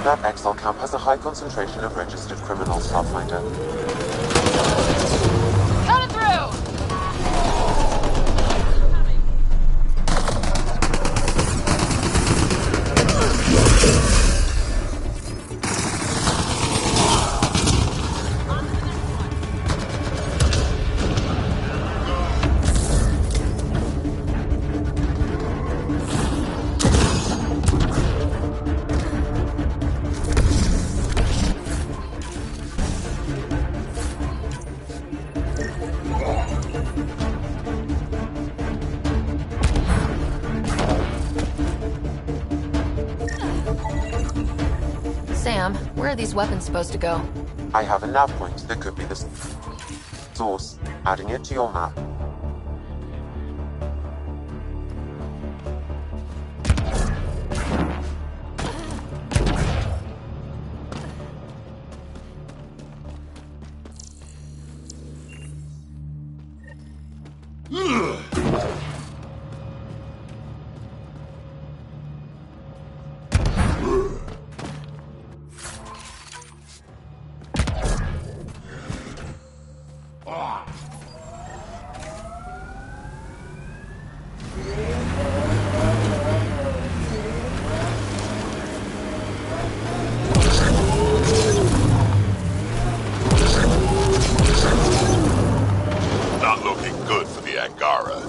That exile camp has a high concentration of registered criminals, Pathfinder. Cut it through! Sam, where are these weapons supposed to go? I have a nav point that could be the source. Adding it to your map. Not looking good for the Angara.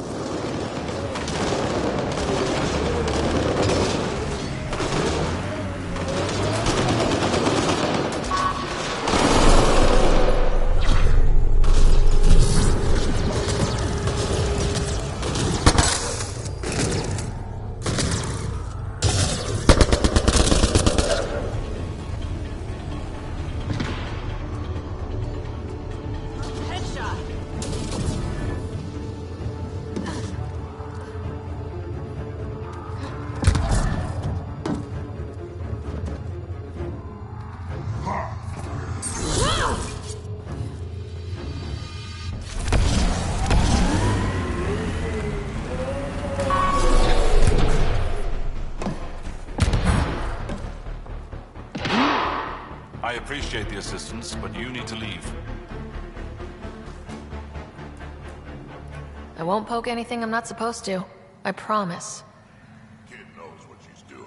I appreciate the assistance, but you need to leave. I won't poke anything I'm not supposed to. I promise. Kid knows what she's doing.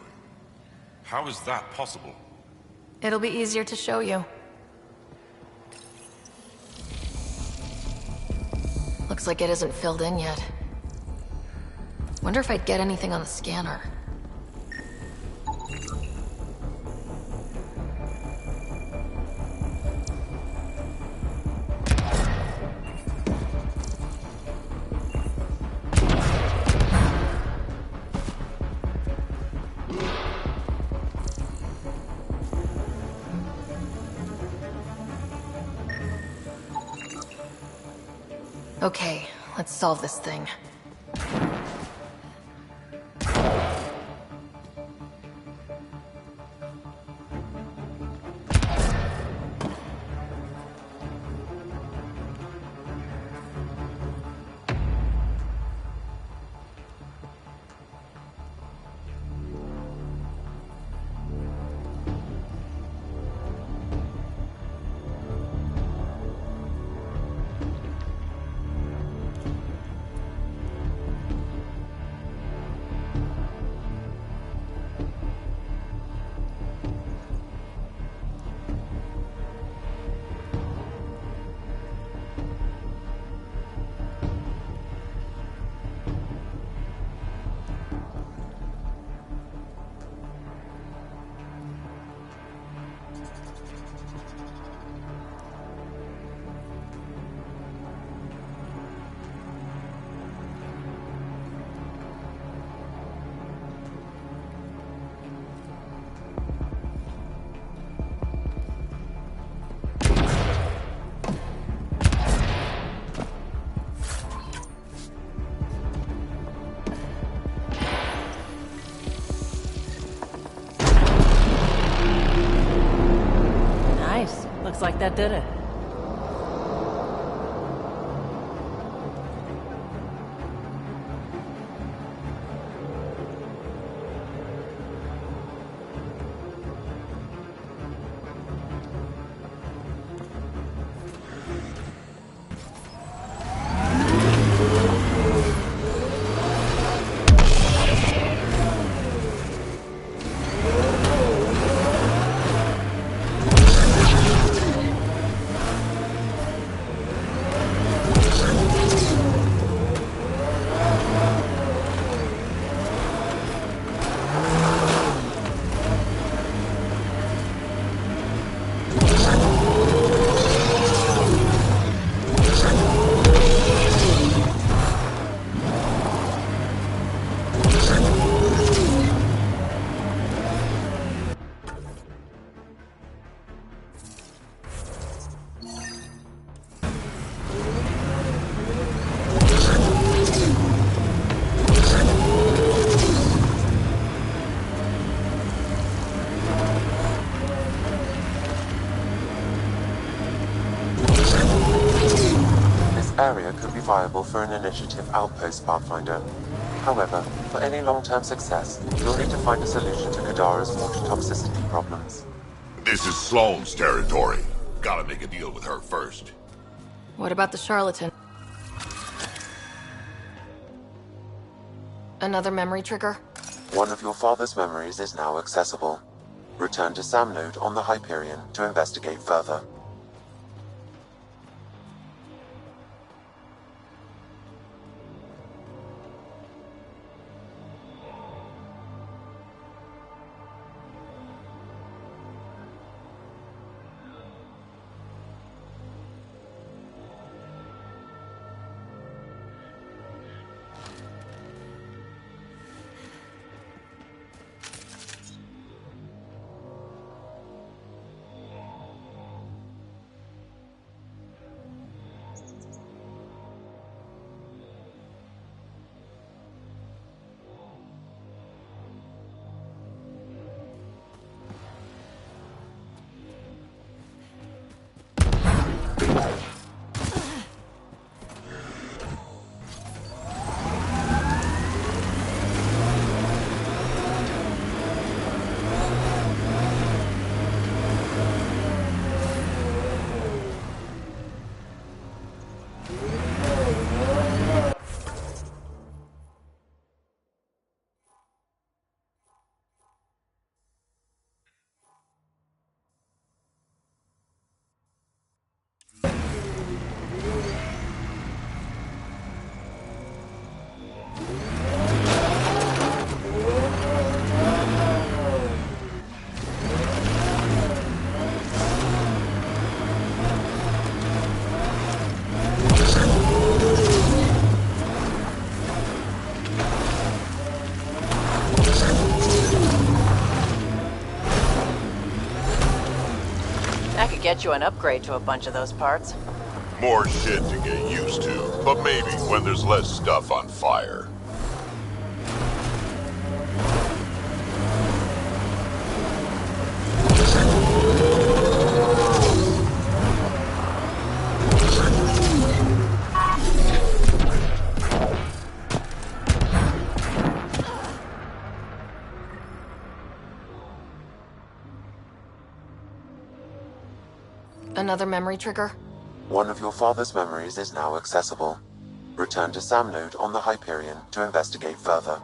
How is that possible? It'll be easier to show you. Looks like it isn't filled in yet. Wonder if I'd get anything on the scanner. Okay, let's solve this thing. Nice. Looks like that did it. Area could be viable for an initiative outpost, Pathfinder. However, for any long-term success, you'll need to find a solution to Kadara's water toxicity problems. This is Sloane's territory. Gotta make a deal with her first. What about the charlatan? Another memory trigger? One of your father's memories is now accessible. Return to Sam Node on the Hyperion to investigate further. I could get you an upgrade to a bunch of those parts. More shit to get used to, but maybe when there's less stuff on fire. Another memory trigger? One of your father's memories is now accessible. Return to Sam Node on the Hyperion to investigate further.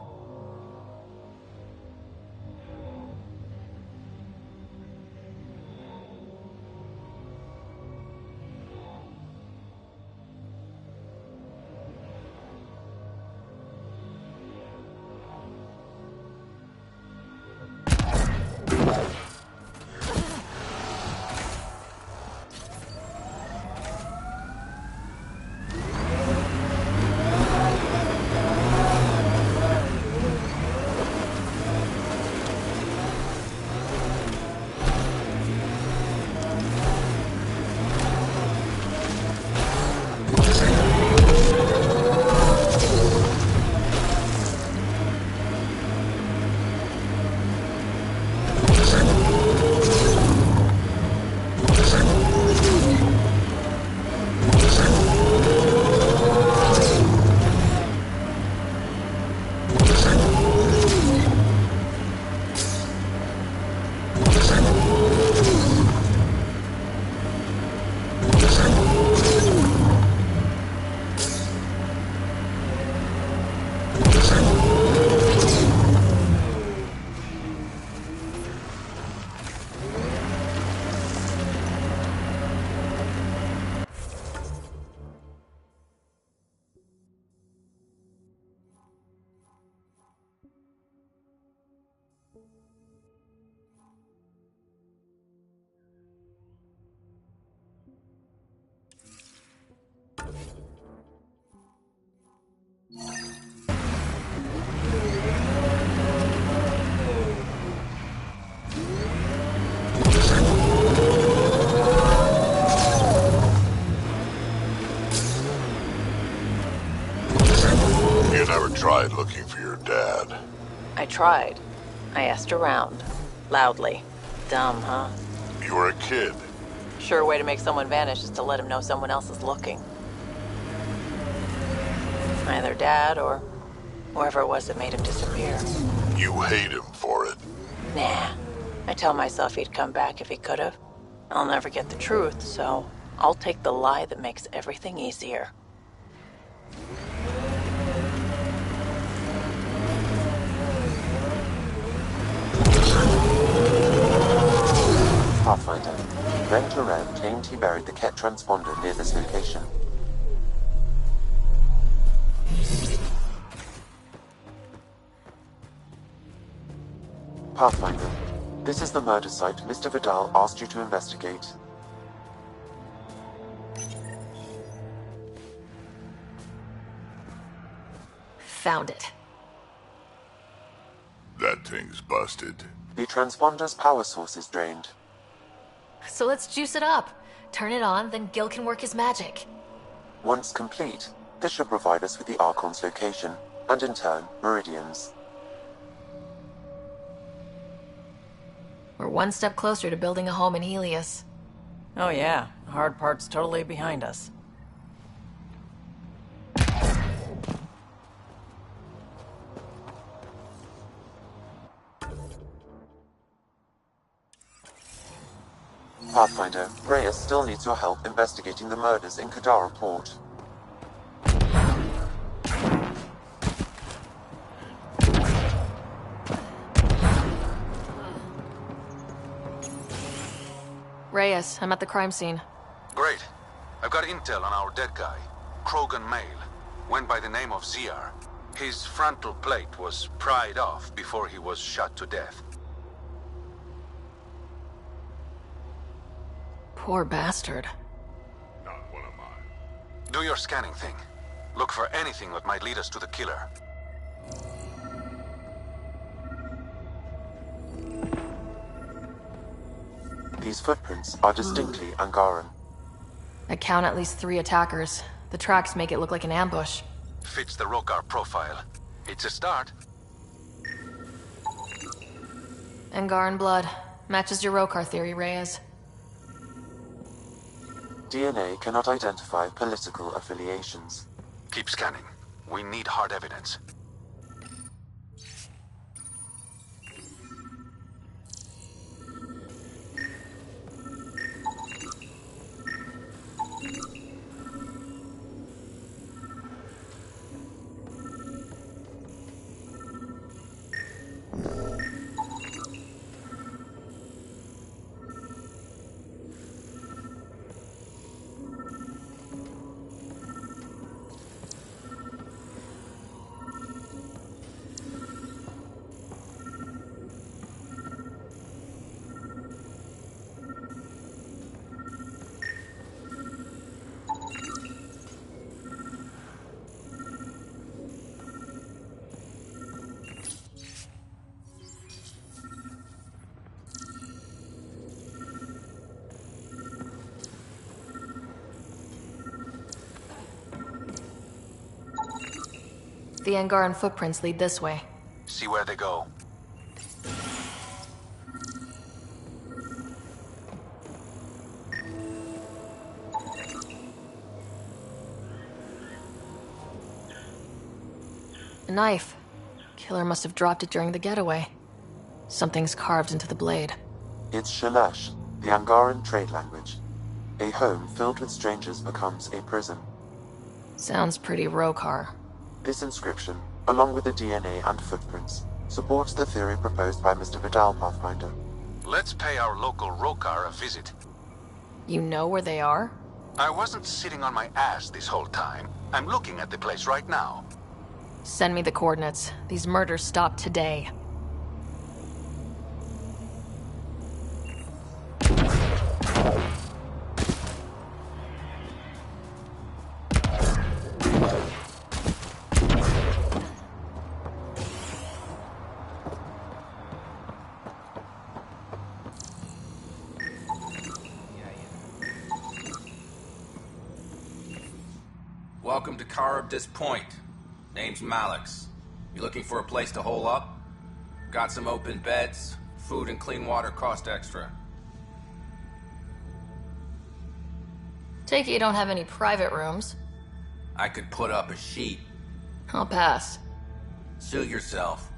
Tried looking for your dad. I tried. I asked around. Loudly. Dumb, huh? You were a kid. Sure way to make someone vanish is to let him know someone else is looking. Either Dad or whoever it was that made him disappear. You hate him for it. Nah. I tell myself he'd come back if he could have. I'll never get the truth, so I'll take the lie that makes everything easier. Pathfinder. Ren to Ren claimed he buried the Ket transponder near this location. Pathfinder. This is the murder site Mr. Vidal asked you to investigate. Found it. That thing's busted. The transponder's power source is drained. So let's juice it up. Turn it on, then Gil can work his magic. Once complete, this should provide us with the Archon's location, and in turn, Meridian's. We're one step closer to building a home in Helios. Oh yeah, the hard part's totally behind us. Pathfinder, Reyes still needs your help investigating the murders in Kadara Port. Reyes, I'm at the crime scene. Great. I've got intel on our dead guy. Krogan male. Went by the name of ZR. His frontal plate was pried off before he was shot to death. Poor bastard. Not one of mine. Do your scanning thing. Look for anything that might lead us to the killer. These footprints are distinctly Angaran. I count at least 3 attackers. The tracks make it look like an ambush. Fits the Rokar profile. It's a start. Angaran blood. Matches your Rokar theory, Reyes. DNA cannot identify political affiliations. Keep scanning. We need hard evidence. The Angaran footprints lead this way. See where they go. A knife. Killer must have dropped it during the getaway. Something's carved into the blade. It's Shalash, the Angaran trade language. A home filled with strangers becomes a prison. Sounds pretty Rokar. This inscription, along with the DNA and footprints, supports the theory proposed by Mr. Vidal, Pathfinder. Let's pay our local Rokar a visit. You know where they are? I wasn't sitting on my ass this whole time. I'm looking at the place right now. Send me the coordinates. These murders stop today. Welcome to Caribdis Point. Name's Malix. You looking for a place to hole up? Got some open beds. Food and clean water cost extra. Take it you don't have any private rooms. I could put up a sheet. I'll pass. Suit yourself.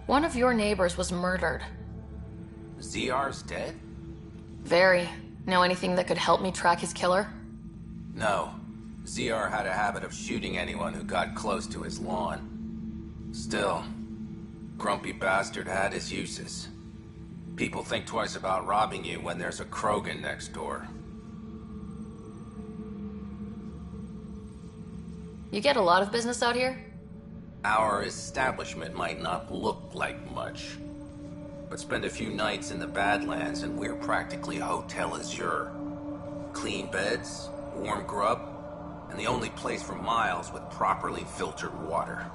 One of your neighbors was murdered. ZR's dead? Very. Know anything that could help me track his killer? No. ZR had a habit of shooting anyone who got close to his lawn. Still, grumpy bastard had his uses. People think twice about robbing you when there's a Krogan next door. You get a lot of business out here? Our establishment might not look like much, but spend a few nights in the Badlands and we're practically Hotel Azure. Clean beds, warm grub, and the only place for miles with properly filtered water.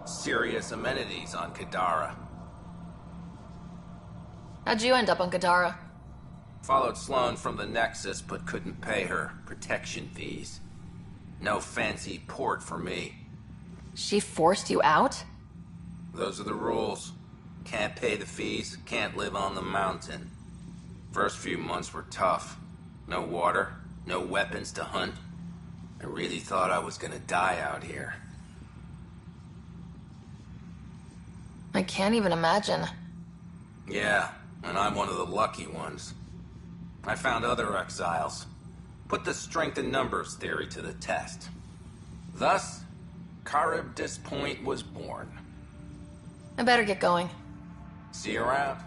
Serious amenities on Kadara. How'd you end up on Gadara? Followed Sloan from the Nexus, but couldn't pay her protection fees. No fancy port for me. She forced you out? Those are the rules. Can't pay the fees, can't live on the mountain. First few months were tough. No water, no weapons to hunt. I really thought I was gonna die out here. I can't even imagine. Yeah, and I'm one of the lucky ones. I found other exiles. Put the strength in numbers theory to the test. Thus, Caribdis Point was born. I better get going. See you around.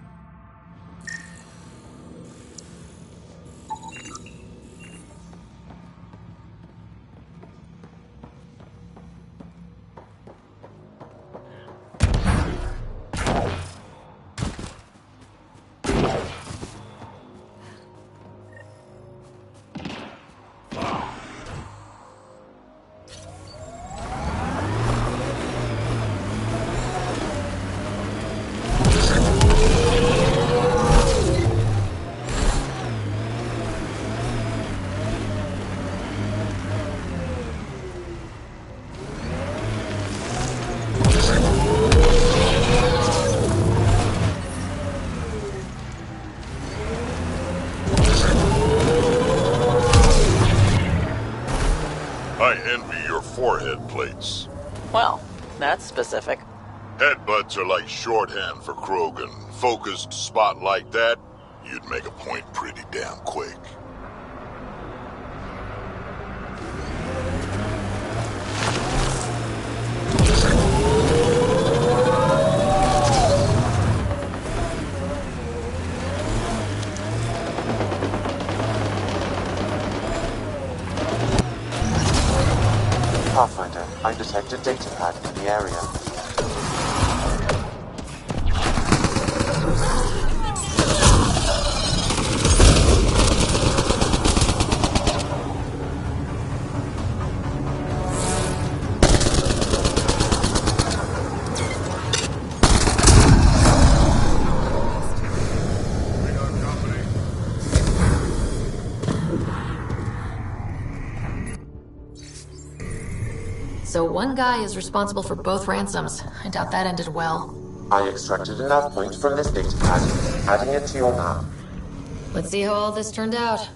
plates. Well, that's specific. Headbutts are like shorthand for Krogan. Focused spot like that, you'd make a point pretty damn quick. Pathfinder, I detect a data pad in the area. So one guy is responsible for both ransoms. I doubt that ended well. I extracted a nav point from this data pad, adding it to your map. Let's see how all this turned out.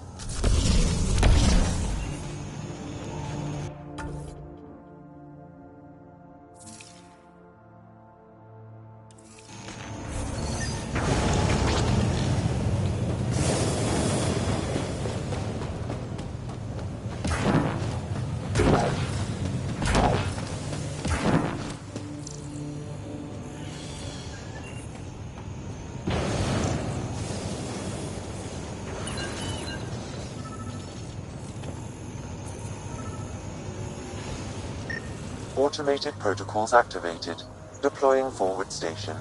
Automated protocols activated. Deploying forward station.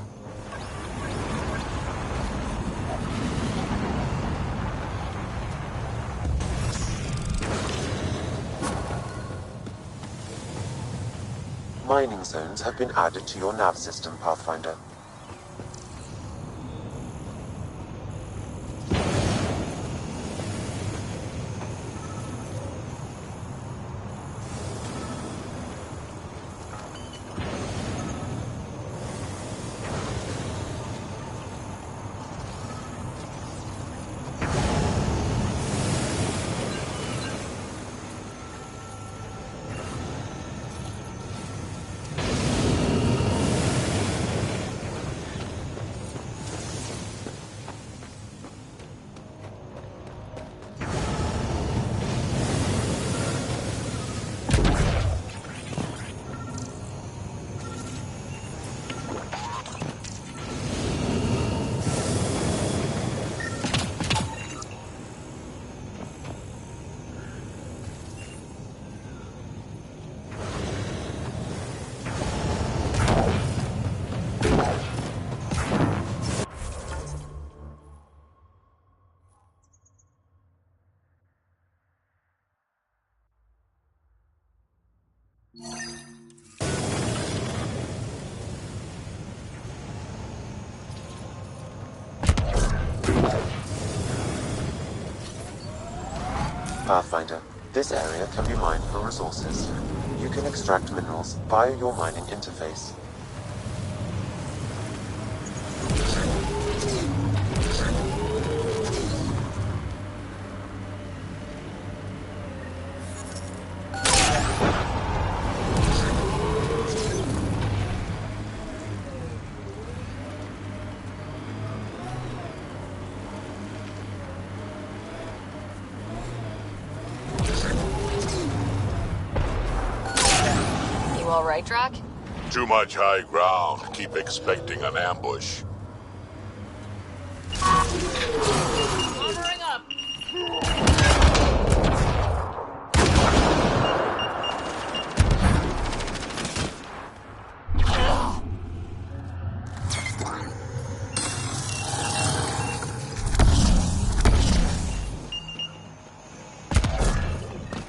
Mining zones have been added to your nav system, Pathfinder. Pathfinder, this area can be mined for resources. You can extract minerals via your mining interface. All right, Drac? Too much high ground. Keep expecting an ambush. Covering up.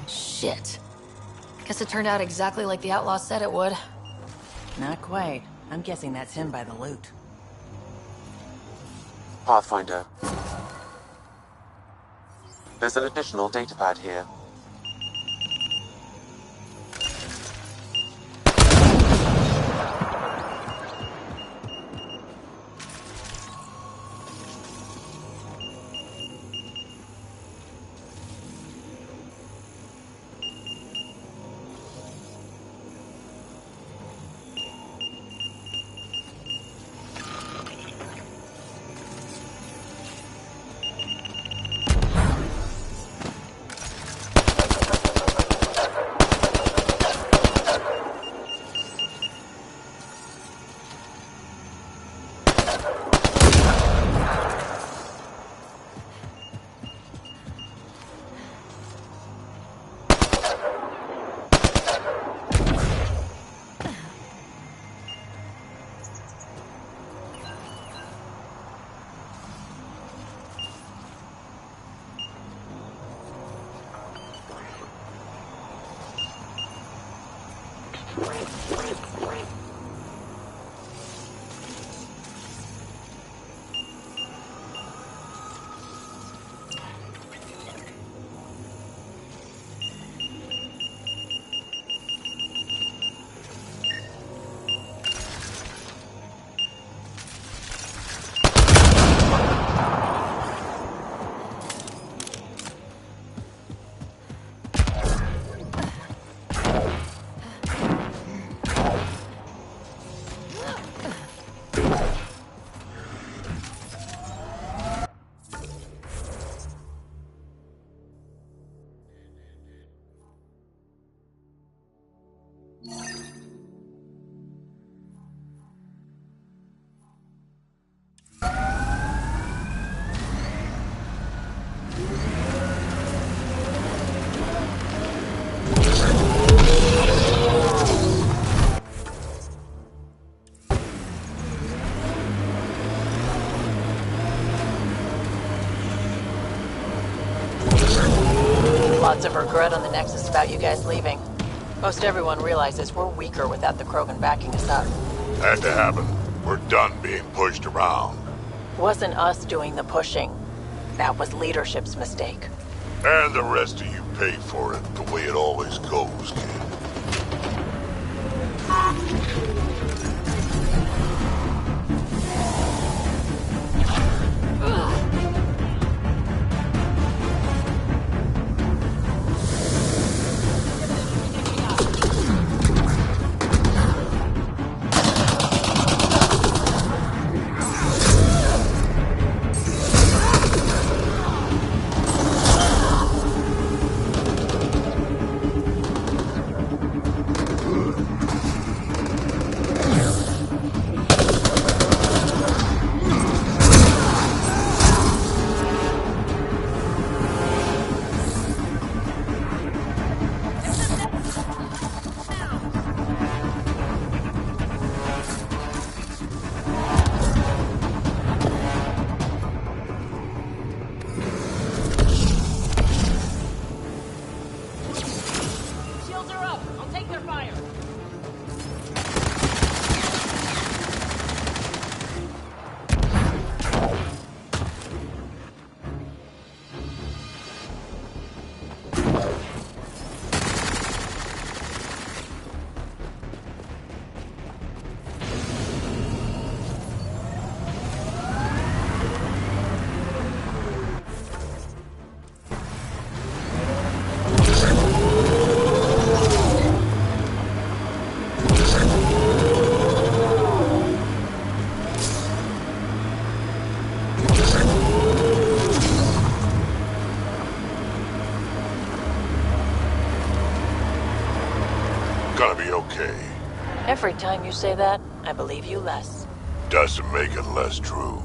Shit. Guess it turned out exactly like the outlaw said it would. Not quite. I'm guessing that's him by the loot. Pathfinder. There's an additional data pad here. Lots of regret on the Nexus about you guys leaving. Most everyone realizes we're weaker without the Krogan backing us up. Had to happen. We're done being pushed around. Wasn't us doing the pushing. That was leadership's mistake. And the rest of you paid for it, the way it always goes, kid. Gonna be okay. Every time you say that, I believe you less. Doesn't make it less true.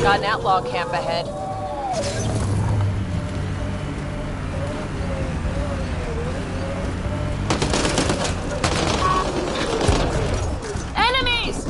Got an outlaw camp ahead. Enemies!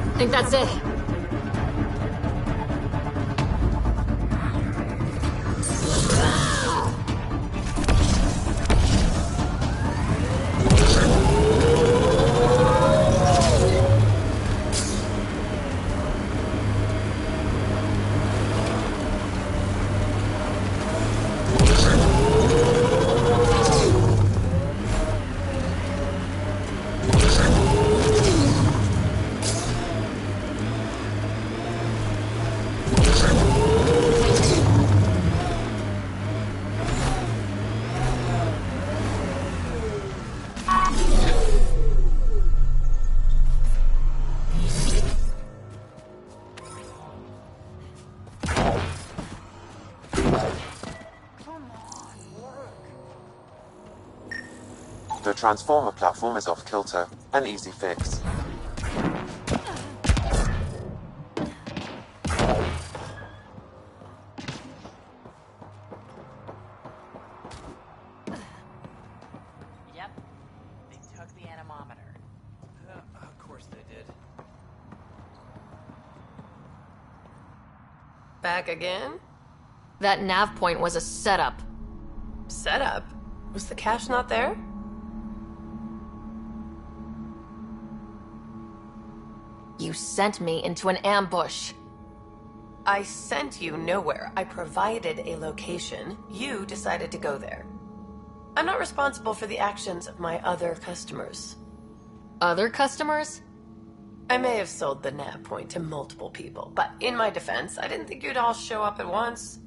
I think that's it. The transformer platform is off kilter, an easy fix. Yep, they took the anemometer. Of course they did. Back again? That nav point was a setup. Setup? Was the cache not there? You sent me into an ambush. I sent you nowhere. I provided a location. You decided to go there. I'm not responsible for the actions of my other customers. Other customers? I may have sold the nav point to multiple people, but in my defense, I didn't think you'd all show up at once.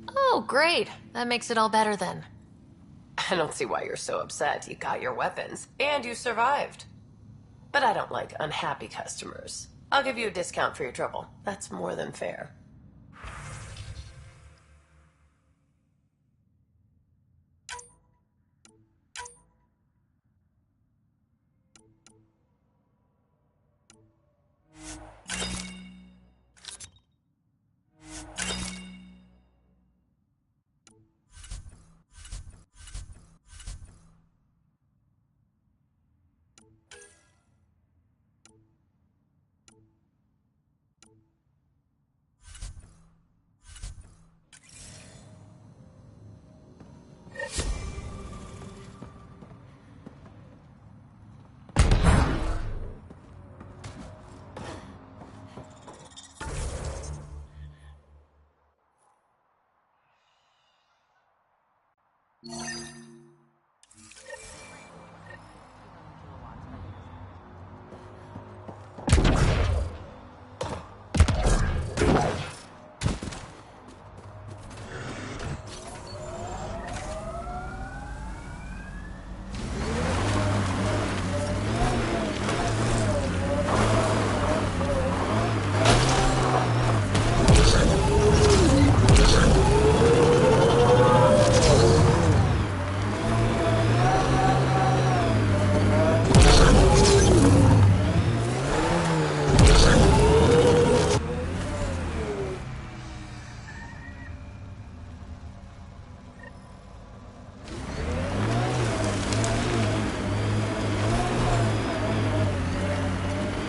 Oh, great. That makes it all better then. I don't see why you're so upset. You got your weapons, and you survived. But I don't like unhappy customers. I'll give you a discount for your trouble. That's more than fair.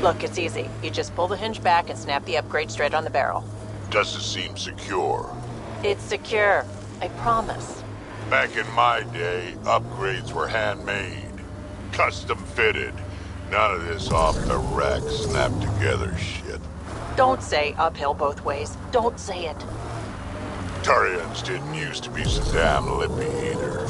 Look, it's easy. You just pull the hinge back and snap the upgrade straight on the barrel. Doesn't seem secure. It's secure. I promise. Back in my day, upgrades were handmade. Custom fitted. None of this off-the-rack, snap-together shit. Don't say uphill both ways. Don't say it. Turians didn't used to be so damn lippy either.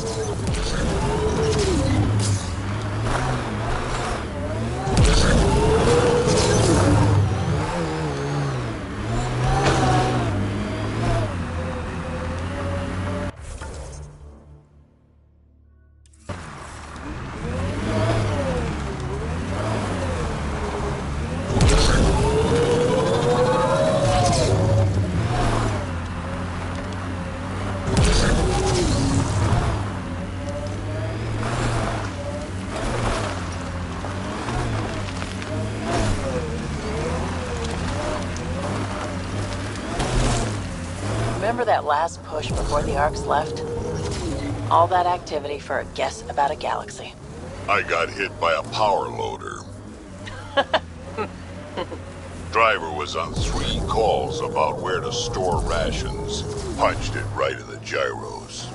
Remember that last push before the Arks left? All that activity for a guess about a galaxy. I got hit by a power loader. Driver was on 3 calls about where to store rations. Punched it right in the gyros.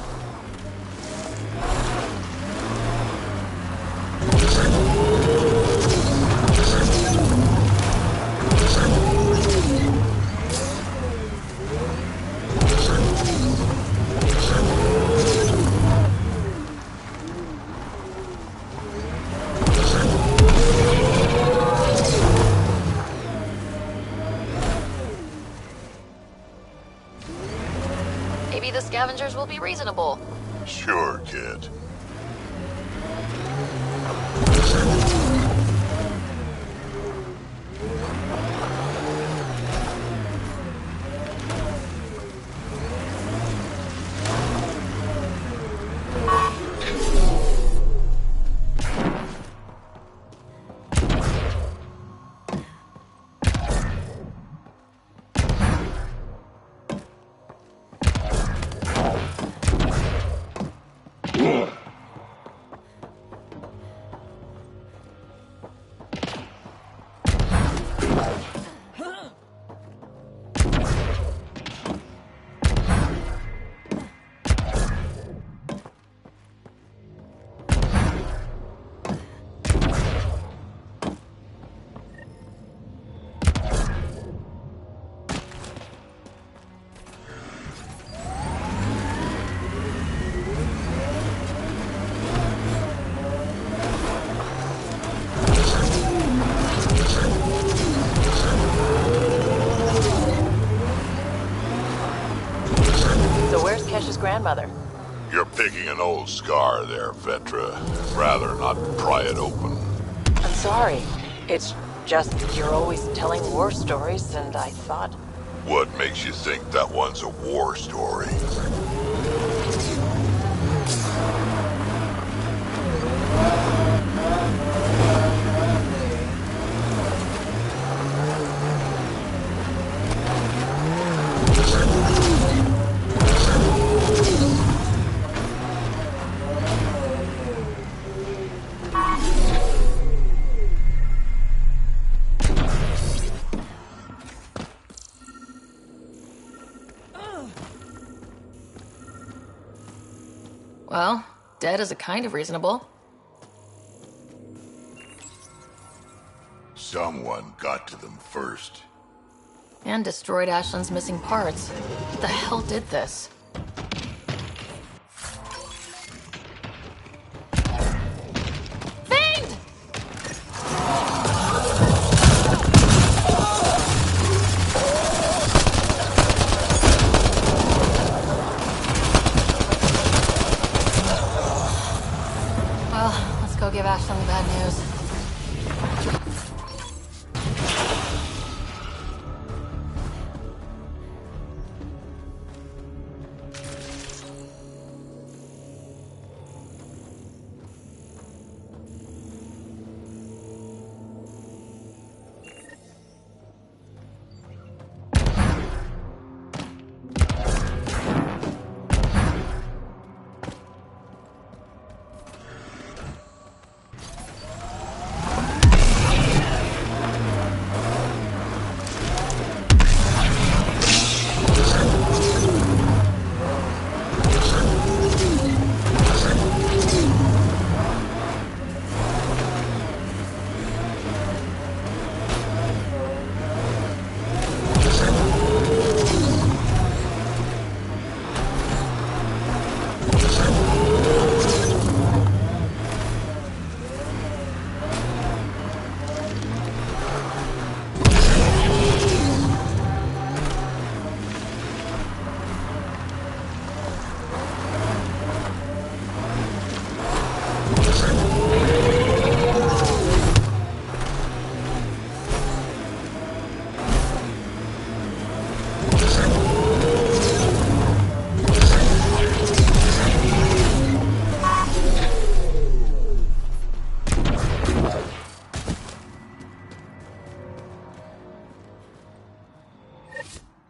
Maybe the scavengers will be reasonable. Sure, kid. his grandmother. You're picking an old scar there, Vetra. Rather not pry it open. I'm sorry. It's just you're always telling war stories, and I thought... What makes you think that one's a war story? Well, dead is a kind of reasonable. Someone got to them first. And destroyed Ashland's missing parts. What the hell did this? Fiend! Well, let's go give Ashland the bad news.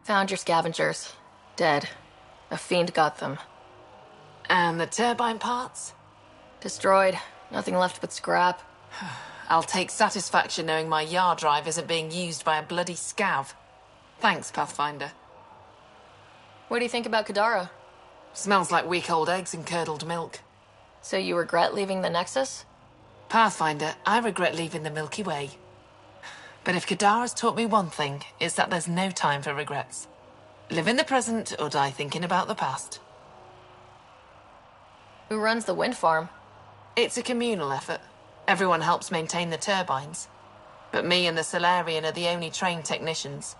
Found your scavengers. Dead. A fiend got them. And the turbine parts? Destroyed. Nothing left but scrap. I'll take satisfaction knowing my yard drive isn't being used by a bloody scav. Thanks, Pathfinder. What do you think about Kadara? Smells like week-old eggs and curdled milk. So you regret leaving the Nexus? Pathfinder, I regret leaving the Milky Way. But if Kadara's taught me one thing, it's that there's no time for regrets. Live in the present or die thinking about the past. Who runs the wind farm? It's a communal effort. Everyone helps maintain the turbines. But me and the Solarian are the only trained technicians.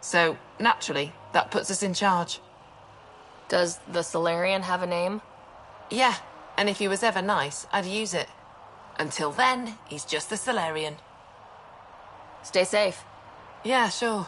So, naturally, that puts us in charge. Does the Solarian have a name? Yeah, and if he was ever nice, I'd use it. Until then, he's just the Solarian. Stay safe. Yeah, sure.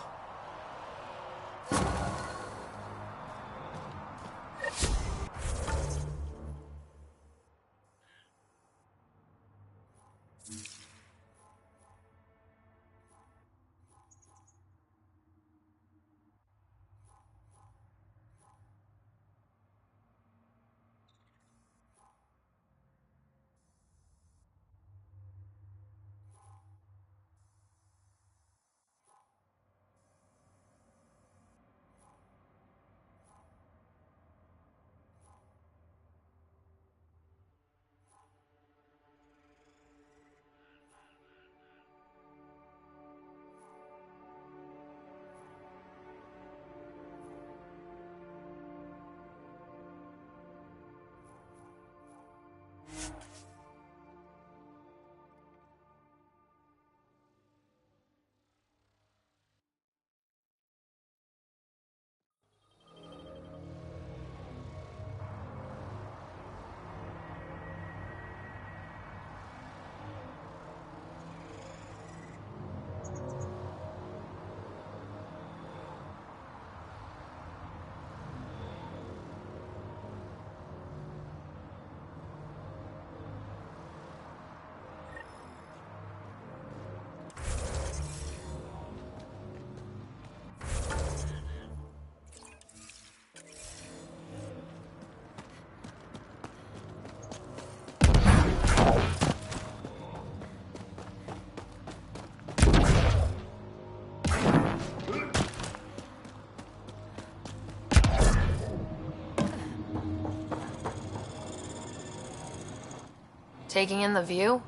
Taking in the view?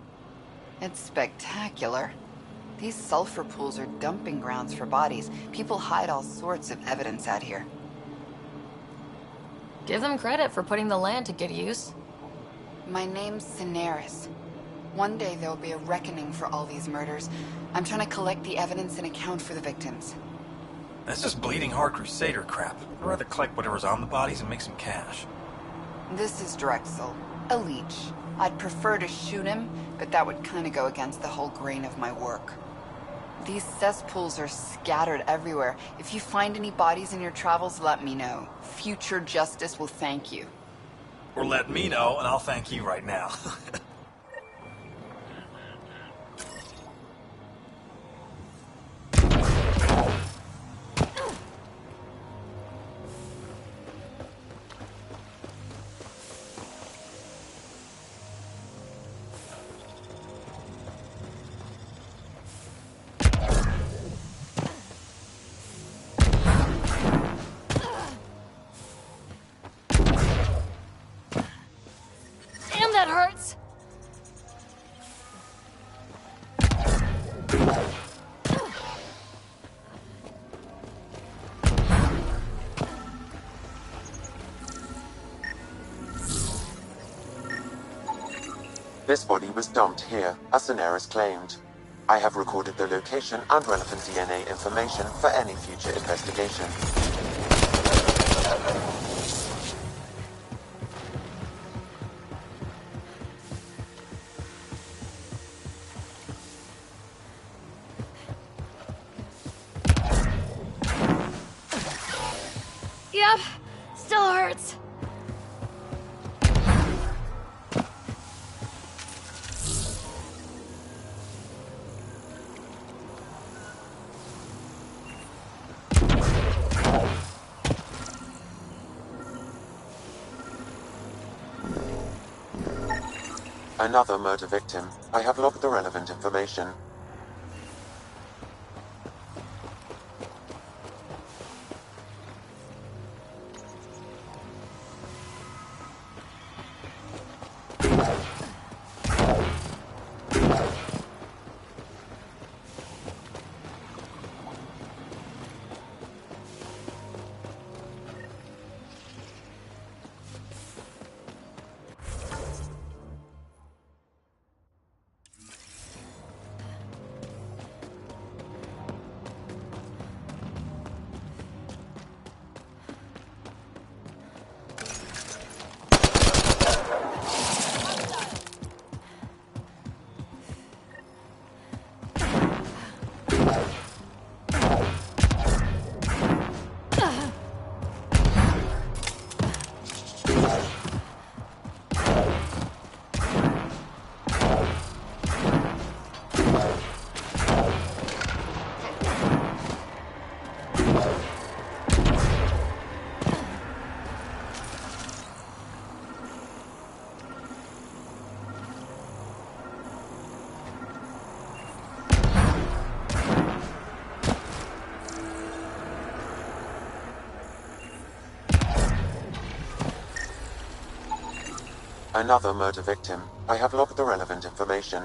It's spectacular. These sulfur pools are dumping grounds for bodies. People hide all sorts of evidence out here. Give them credit for putting the land to good use. My name's Cineris. One day there'll be a reckoning for all these murders. I'm trying to collect the evidence and account for the victims. That's just bleeding heart crusader crap. I'd rather collect whatever's on the bodies and make some cash. This is Drexel, a leech. I'd prefer to shoot him, but that would kind of go against the whole grain of my work. These cesspools are scattered everywhere. If you find any bodies in your travels, let me know. Future justice will thank you. Or let me know, and I'll thank you right now. Damn, that hurts! This body was dumped here, as Cineris claimed. I have recorded the location and relevant DNA information for any future investigation. Yep, still hurts. Another murder victim. I have logged the relevant information. Another murder victim. I have logged the relevant information.